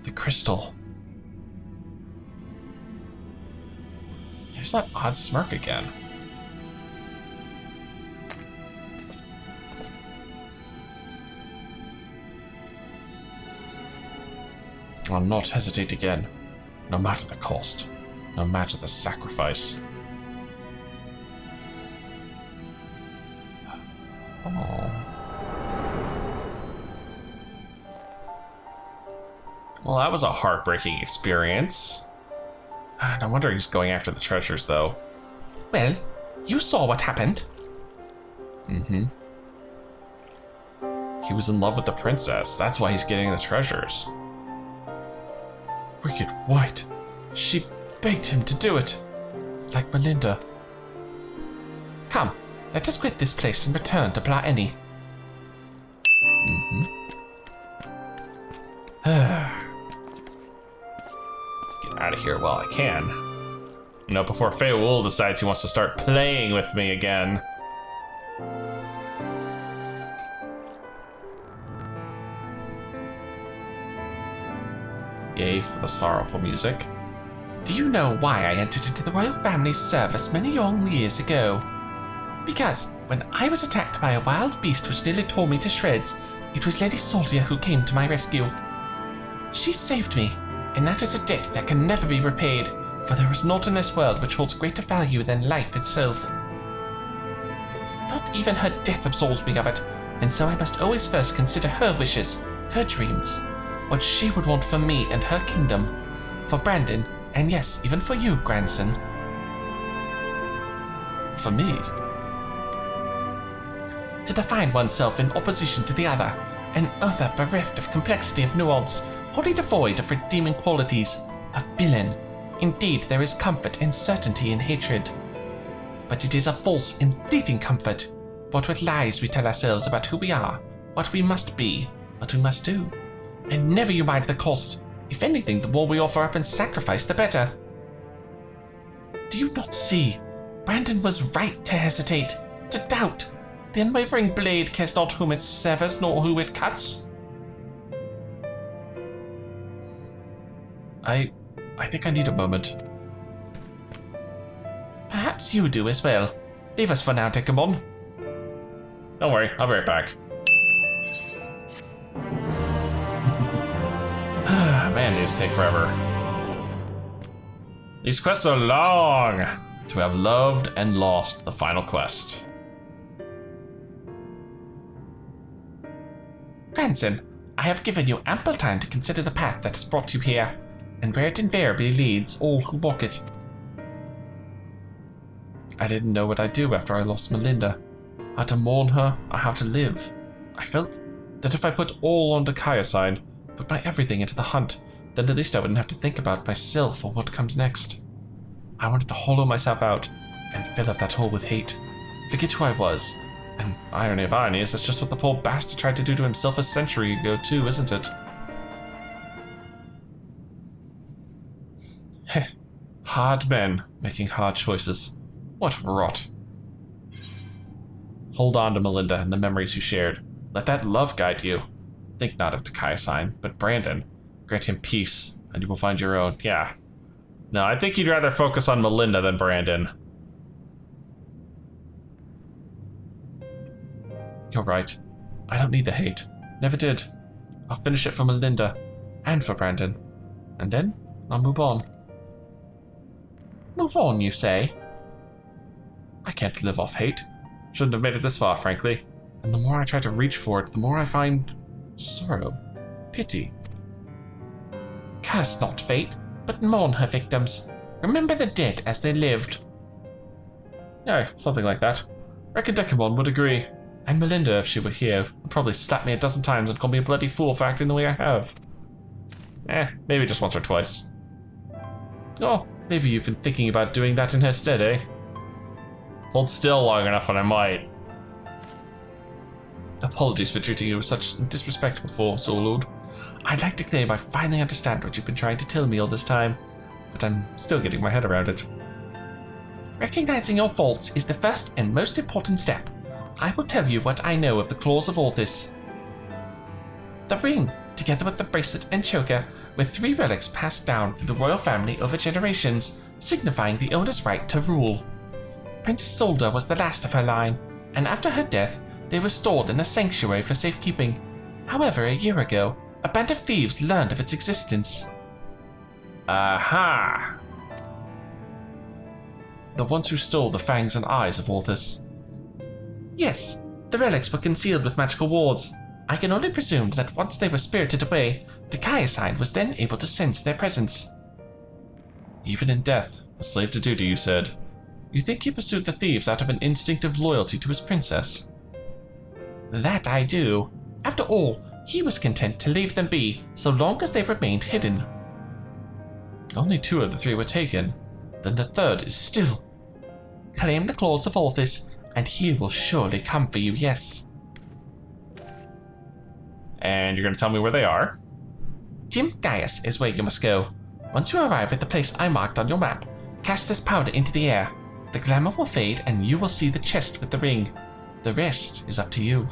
the crystal. There's that odd smirk again. I'll not hesitate again, no matter the cost, no matter the sacrifice. Oh. Well, that was a heartbreaking experience. No wonder he's going after the treasures, though. Well, you saw what happened. Mm-hmm. He was in love with the princess. That's why he's getting the treasures. Wicked White. She begged him to do it. Like Melinda. Come, let us quit this place and return to Blaeni. Mm-hmm. Get out of here while I can. You know, before Feoul decides he wants to start playing with me again. Yay for the sorrowful music. Do you know why I entered into the royal family's service many long years ago? Because when I was attacked by a wild beast which nearly tore me to shreds, it was Lady Saltia who came to my rescue. She saved me, and that is a debt that can never be repaid, for there is naught in this world which holds greater value than life itself. Not even her death absolves me of it, and so I must always first consider her wishes, her dreams, what she would want for me and her kingdom, for Branden, and yes, even for you, grandson. for me. To define oneself in opposition to the other, an other bereft of complexity of nuance, wholly devoid of redeeming qualities, a villain. Indeed, there is comfort and certainty in hatred. But it is a false and fleeting comfort, bought with lies we tell ourselves about who we are, what we must be, what we must do. And never you mind the cost. If anything, the more we offer up and sacrifice, the better. Do you not see? Branden was right to hesitate, to doubt. The unwavering blade cares not whom it severs nor who it cuts. I think I need a moment. Perhaps you do as well. Leave us for now, Dekumon. Don't worry, I'll be right back. Man, these take forever. These quests are long. To have loved and lost the final quest. Grandson, I have given you ample time to consider the path that has brought you here, and where it invariably leads all who walk it. I didn't know what I'd do after I lost Melinda. How to mourn her, or how to live. I felt that if I put all on Dakai's side, put my everything into the hunt, then at least I wouldn't have to think about myself or what comes next. I wanted to hollow myself out and fill up that hole with hate. Forget who I was. And irony of ironies, that's just what the poor bastard tried to do to himself a century ago too, isn't it? Hard men making hard choices. What rot. Hold on to Melinda and the memories you shared. Let that love guide you. Think not of Takai-san, but Branden. Grant him peace, and you will find your own. Yeah. No, I think you'd rather focus on Melinda than Branden. You're right. I don't need the hate. Never did. I'll finish it for Melinda, and for Branden. And then, I'll move on. Move on, you say? I can't live off hate. Shouldn't have made it this far, frankly. And the more I try to reach for it, the more I find sorrow, pity. Curse not fate, but mourn her victims. Remember the dead as they lived. Yeah, something like that. Reckon Dekumon would agree. And Melinda, if she were here, would probably slap me a dozen times and call me a bloody fool for acting the way I have. Maybe just once or twice. Oh, maybe you've been thinking about doing that in her stead, eh? Hold still long enough and I might. Apologies for treating you with such disrespect before, Soul Lord. I'd like to claim I finally understand what you've been trying to tell me all this time, but I'm still getting my head around it. Recognizing your faults is the first and most important step. I will tell you what I know of the claws of Orthis. The ring, together with the bracelet and choker, were 3 relics passed down through the royal family over generations, signifying the owner's right to rule. Princess Solda was the last of her line, and after her death, they were stored in a sanctuary for safekeeping. However, a year ago, a band of thieves learned of its existence. Aha! The ones who stole the fangs and eyes of Orthis. Yes, the relics were concealed with magical wards. I can only presume that once they were spirited away, Takai-san was then able to sense their presence. Even in death, a slave to duty, you said. You think he pursued the thieves out of an instinct of loyalty to his princess? That I do. After all, he was content to leave them be, so long as they remained hidden. Only 2 of the 3 were taken. Then the 3rd is still. Claim the claws of Orthis, and he will surely come for you, yes. And you're going to tell me where they are? Tim Gaius is where you must go. Once you arrive at the place I marked on your map, cast this powder into the air. The glamour will fade, and you will see the chest with the ring. The rest is up to you.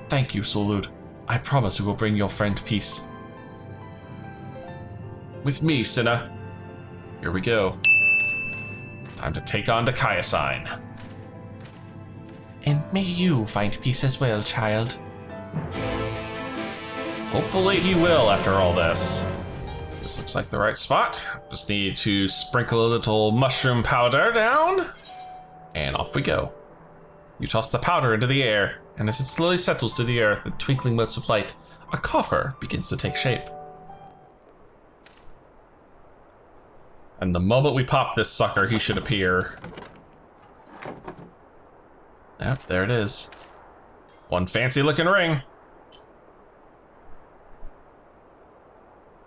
Thank you, Solud. I promise we will bring your friend peace. With me, Sinna. Here we go. Time to take on Takai-san. And may you find peace as well, child. Hopefully he will after all this. This looks like the right spot. Just need to sprinkle a little mushroom powder down. And off we go. You toss the powder into the air, and as it slowly settles to the earth in twinkling motes of light, a coffer begins to take shape. And the moment we pop this sucker, he should appear. Yep, there it is. One fancy looking ring.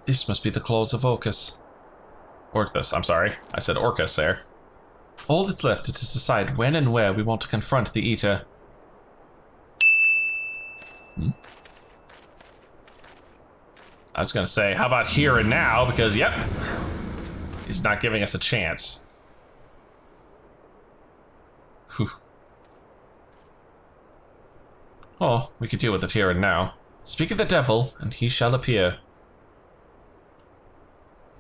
This must be the claws of Orcus. Orcus, I'm sorry. I said Orcus there. All that's left is to decide when and where we want to confront the Eater. I was gonna say, how about here and now? Because, yep, he's not giving us a chance. Whew. Oh, we could deal with it here and now. Speak of the devil, and he shall appear.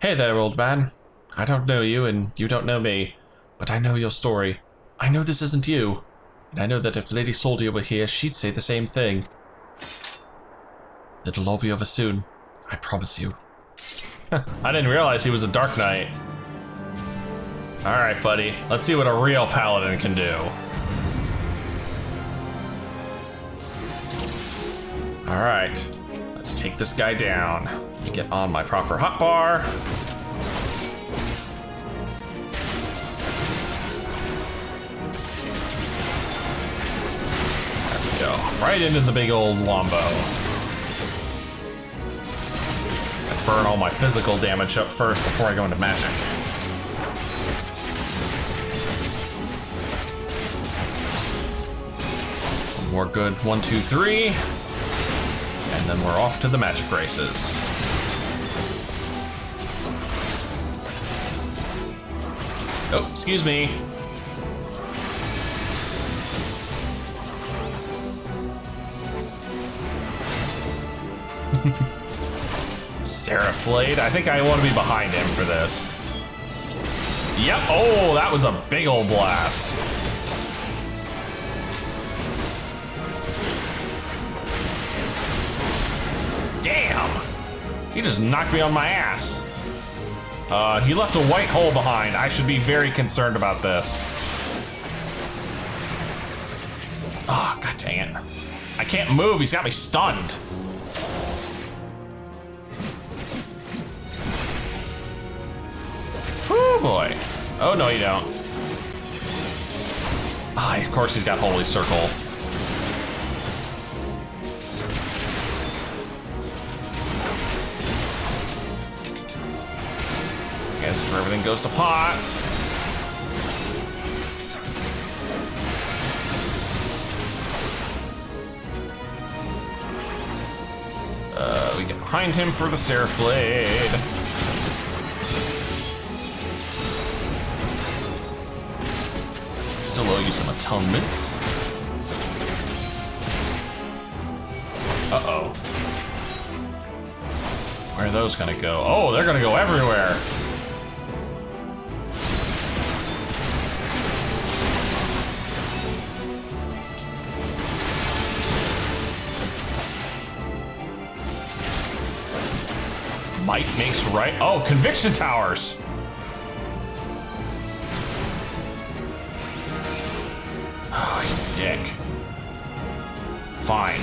Hey there, old man. I don't know you, and you don't know me, but I know your story. I know this isn't you, and I know that if Lady Soldia were here, she'd say the same thing. It'll all be over soon, I promise you. I didn't realize he was a Dark Knight. Alright, buddy, let's see what a real paladin can do. Alright, let's take this guy down. Get on my proper hotbar. There we go. Right into the big old wombo. I burn all my physical damage up first before I go into magic. One more good 1, 2, 3. And then we're off to the magic races. Oh, excuse me. Seraph Blade? I think I want to be behind him for this. Yep, oh, that was a big old blast. Damn! He just knocked me on my ass. He left a white hole behind. I should be very concerned about this. Oh, god dang it. I can't move, he's got me stunned. Oh boy. Oh no, you don't. Ah, of course he's got Holy Circle. Guess if everything goes to pot. We get behind him for the Seraph Blade. Still owe you some atonements. Uh-oh. Where are those gonna go? Oh, they're gonna go everywhere. Might makes right. Oh, conviction towers. Oh, you dick. Fine.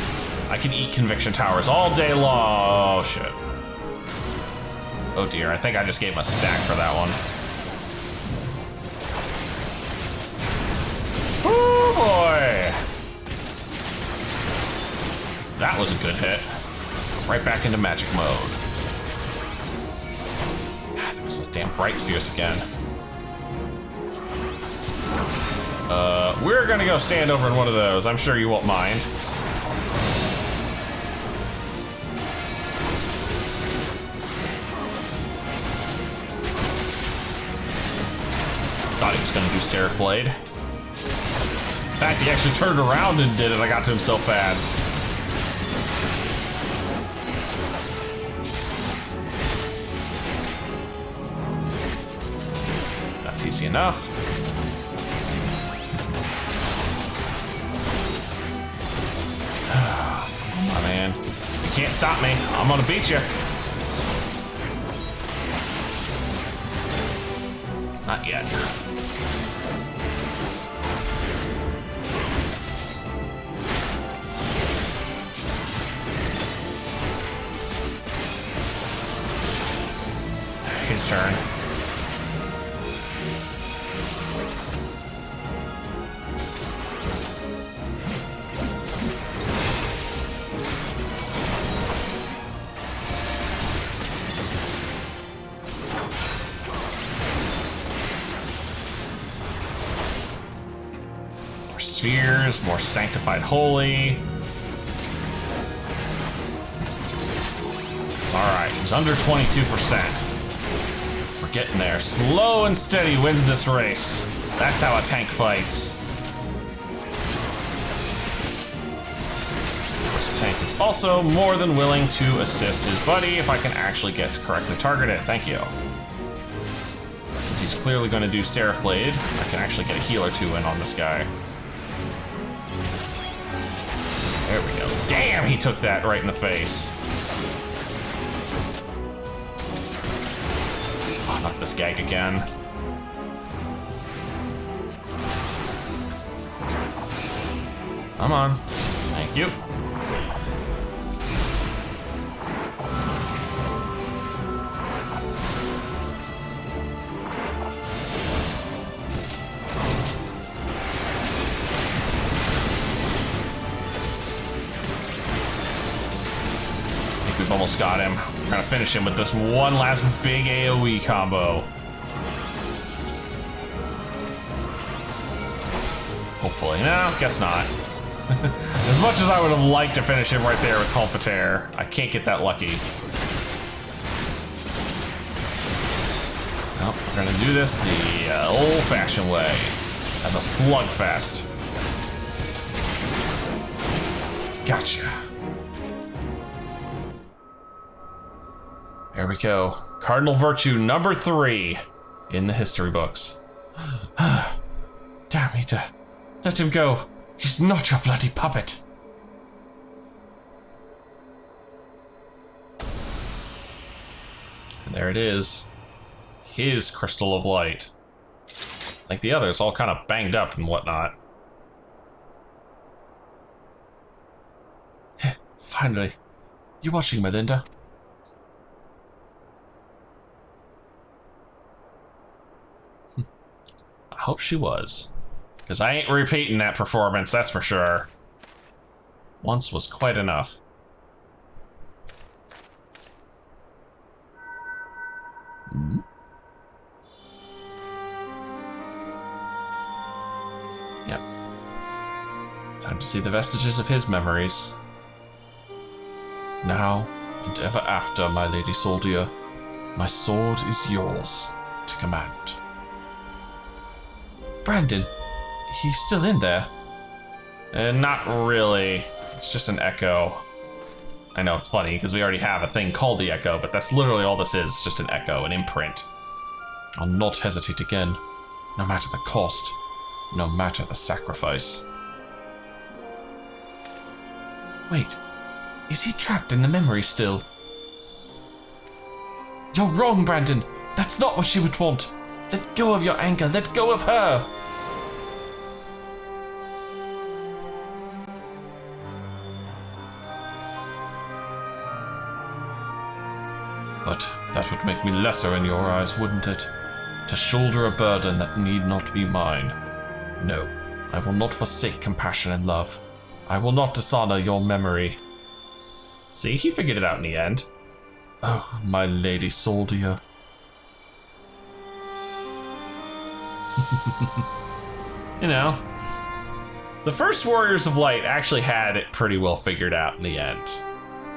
I can eat conviction towers all day long. Oh, shit. Oh, dear. I think I just gave him a stack for that one. Oh, boy. That was a good hit. Right back into magic mode. Those damn bright spheres again. We're gonna go stand over in one of those. I'm sure you won't mind. Thought he was gonna do Seraph Blade. In fact, he actually turned around and did it. I got to him so fast. Easy enough. Come on, man. You can't stop me. I'm gonna beat you. Not yet. His turn. spheres, more sanctified holy. It's alright, he's under 22%. We're getting there. Slow and steady wins this race. That's how a tank fights. Of course, the tank is also more than willing to assist his buddy if I can actually get to correctly target it. Thank you. Since he's clearly going to do Seraph Blade, I can actually get a heal or two in on this guy. There we go. Damn, he took that right in the face. Oh, not this gag again. Come on. Thank you. We've almost got him. We're gonna finish him with this one last big AoE combo. Hopefully. No, guess not. As much as I would have liked to finish him right there with Confiteor, I can't get that lucky. Nope, we're gonna do this the old-fashioned way, as a slugfest. Gotcha. There we go. Cardinal Virtue number 3 in the history books. Damn it. Let him go. He's not your bloody puppet. And there it is. His Crystal of Light. Like the others, all kind of banged up and whatnot. Finally. You watching, Melinda? I hope she was. Because I ain't repeating that performance, that's for sure. Once was quite enough. Hmm? Yep. Time to see the vestiges of his memories. Now and ever after, my Lady Soldier, my sword is yours to command. Branden, he's still in there. Not really. It's just an echo. I know, it's funny, because we already have a thing called the Echo, but that's literally all this is, just an echo, an imprint. I'll not hesitate again, no matter the cost, no matter the sacrifice. Wait, is he trapped in the memory still? You're wrong, Branden. That's not what she would want. Let go of your anger, let go of her. But that would make me lesser in your eyes, wouldn't it? To shoulder a burden that need not be mine. No, I will not forsake compassion and love. I will not dishonor your memory. See, he figured it out in the end. Oh, my Lady Soldier. You know, the first Warriors of Light actually had it pretty well figured out in the end.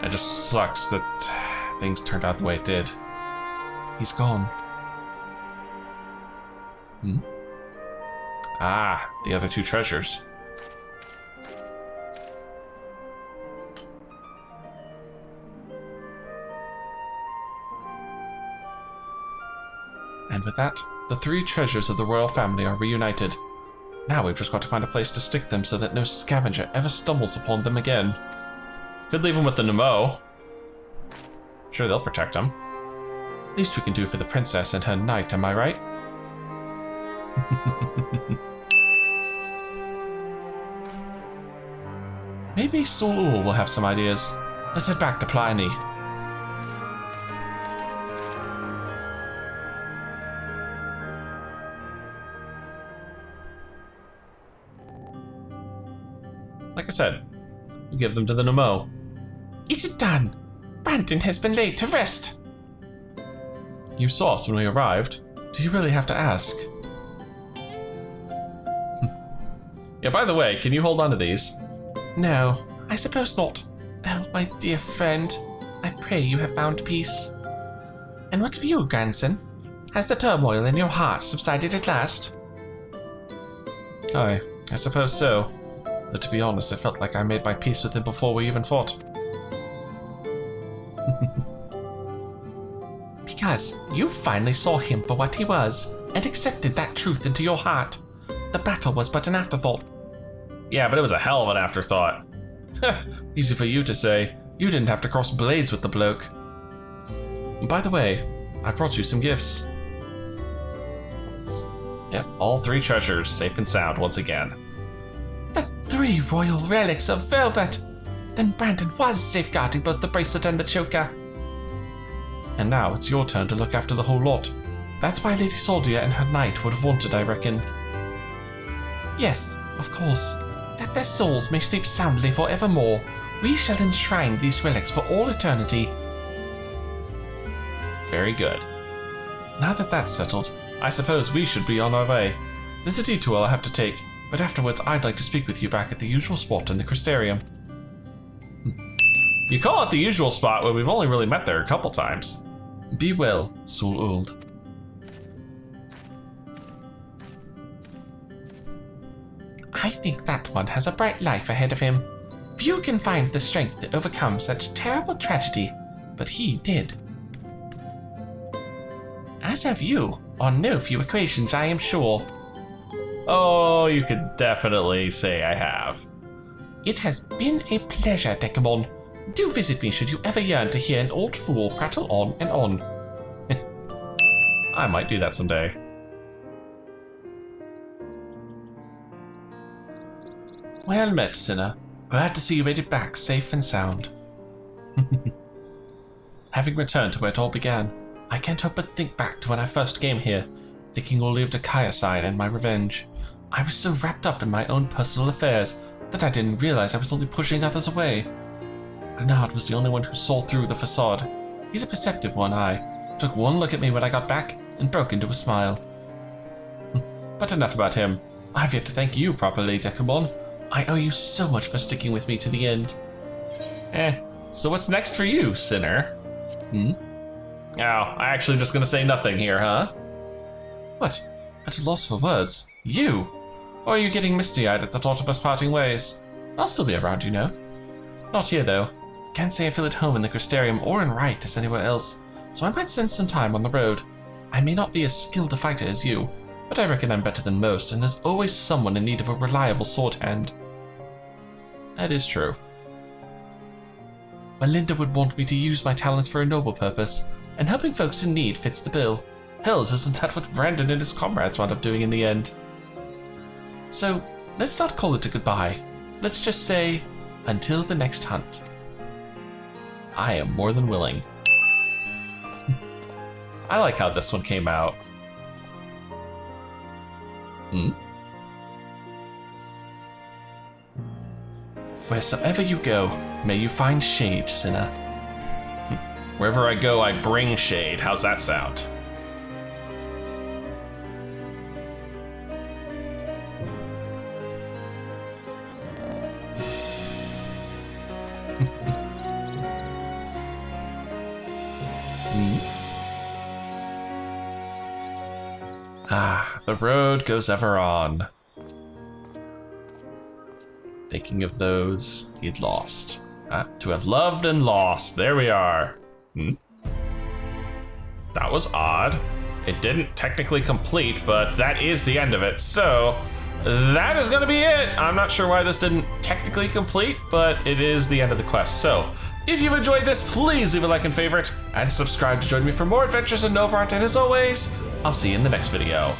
It just sucks that things turned out the way it did. He's gone. Hmm? Ah, the other 2 treasures. And with that, the 3 treasures of the royal family are reunited. Now we've just got to find a place to stick them so that no scavenger ever stumbles upon them again. Could leave them with the Nemo. Sure, they'll protect him. Least we can do for the princess and her knight, am I right? Maybe Saul will have some ideas. Let's head back to Pliny. Like I said, we'll give them to the Nemo. Is it done? Branden has been laid to rest. You saw us when we arrived. Do you really have to ask? Yeah, by the way, can you hold on to these? No, I suppose not. Oh, my dear friend, I pray you have found peace. And what of you, grandson? Has the turmoil in your heart subsided at last? I suppose so. Though to be honest, it felt like I made my peace with him before we even fought. Because you finally saw him for what he was, and accepted that truth into your heart. The battle was but an afterthought. Yeah, but it was a hell of an afterthought. Easy for you to say. You didn't have to cross blades with the bloke. By the way, I brought you some gifts. Yep, all 3 treasures, safe and sound once again. The 3 royal relics of velvet! Then Branden was safeguarding both the bracelet and the choker. And now it's your turn to look after the whole lot. That's why Lady Soldia and her knight would have wanted, I reckon. Yes, of course. That their souls may sleep soundly forevermore, we shall enshrine these relics for all eternity. Very good. Now that that's settled, I suppose we should be on our way. There's a detour I'll have to take, but afterwards I'd like to speak with you back at the usual spot in the Crystarium. You call it the usual spot when we've only really met there a couple times. Be well, Soul Old. I think that one has a bright life ahead of him. Few can find the strength to overcome such terrible tragedy, but he did. As have you, on no few occasions, I am sure. Oh, you could definitely say I have. It has been a pleasure, Dekumon. Do visit me should you ever yearn to hear an old fool prattle on and on. I might do that someday. Well met, sinner. Glad to see you made it back safe and sound. Having returned to where it all began, I can't help but think back to when I first came here, thinking only of Dekai-san and my revenge. I was so wrapped up in my own personal affairs that I didn't realize I was only pushing others away. Gennard was the only one who saw through the facade. He's a perceptive one, took one look at me when I got back and broke into a smile. But enough about him. I've yet to thank you properly, Dekumon. I owe you so much for sticking with me to the end. So what's next for you, sinner? Oh, I actually just gonna say nothing here, huh? What? At a loss for words? You? Or are you getting misty-eyed at the thought of us parting ways? I'll still be around, you know. Not here, though. Can't say I feel at home in the Crystarium or in Wright as anywhere else, so I might spend some time on the road. I may not be as skilled a fighter as you, but I reckon I'm better than most, and there's always someone in need of a reliable sword hand. That is true. Melinda would want me to use my talents for a noble purpose, and helping folks in need fits the bill. Hells, isn't that what Branden and his comrades wound up doing in the end? So, let's not call it a goodbye. Let's just say, until the next hunt. I am more than willing. I like how this one came out. Wheresoever you go, may you find shade, sinner. Wherever I go, I bring shade. How's that sound? The road goes ever on. Thinking of those he'd lost. To have loved and lost. There we are. That was odd. It didn't technically complete, but that is the end of it. So that is gonna be it. I'm not sure why this didn't technically complete, but it is the end of the quest. So if you've enjoyed this, please leave a like and favorite, and subscribe to join me for more adventures in Novart. And as always, I'll see you in the next video.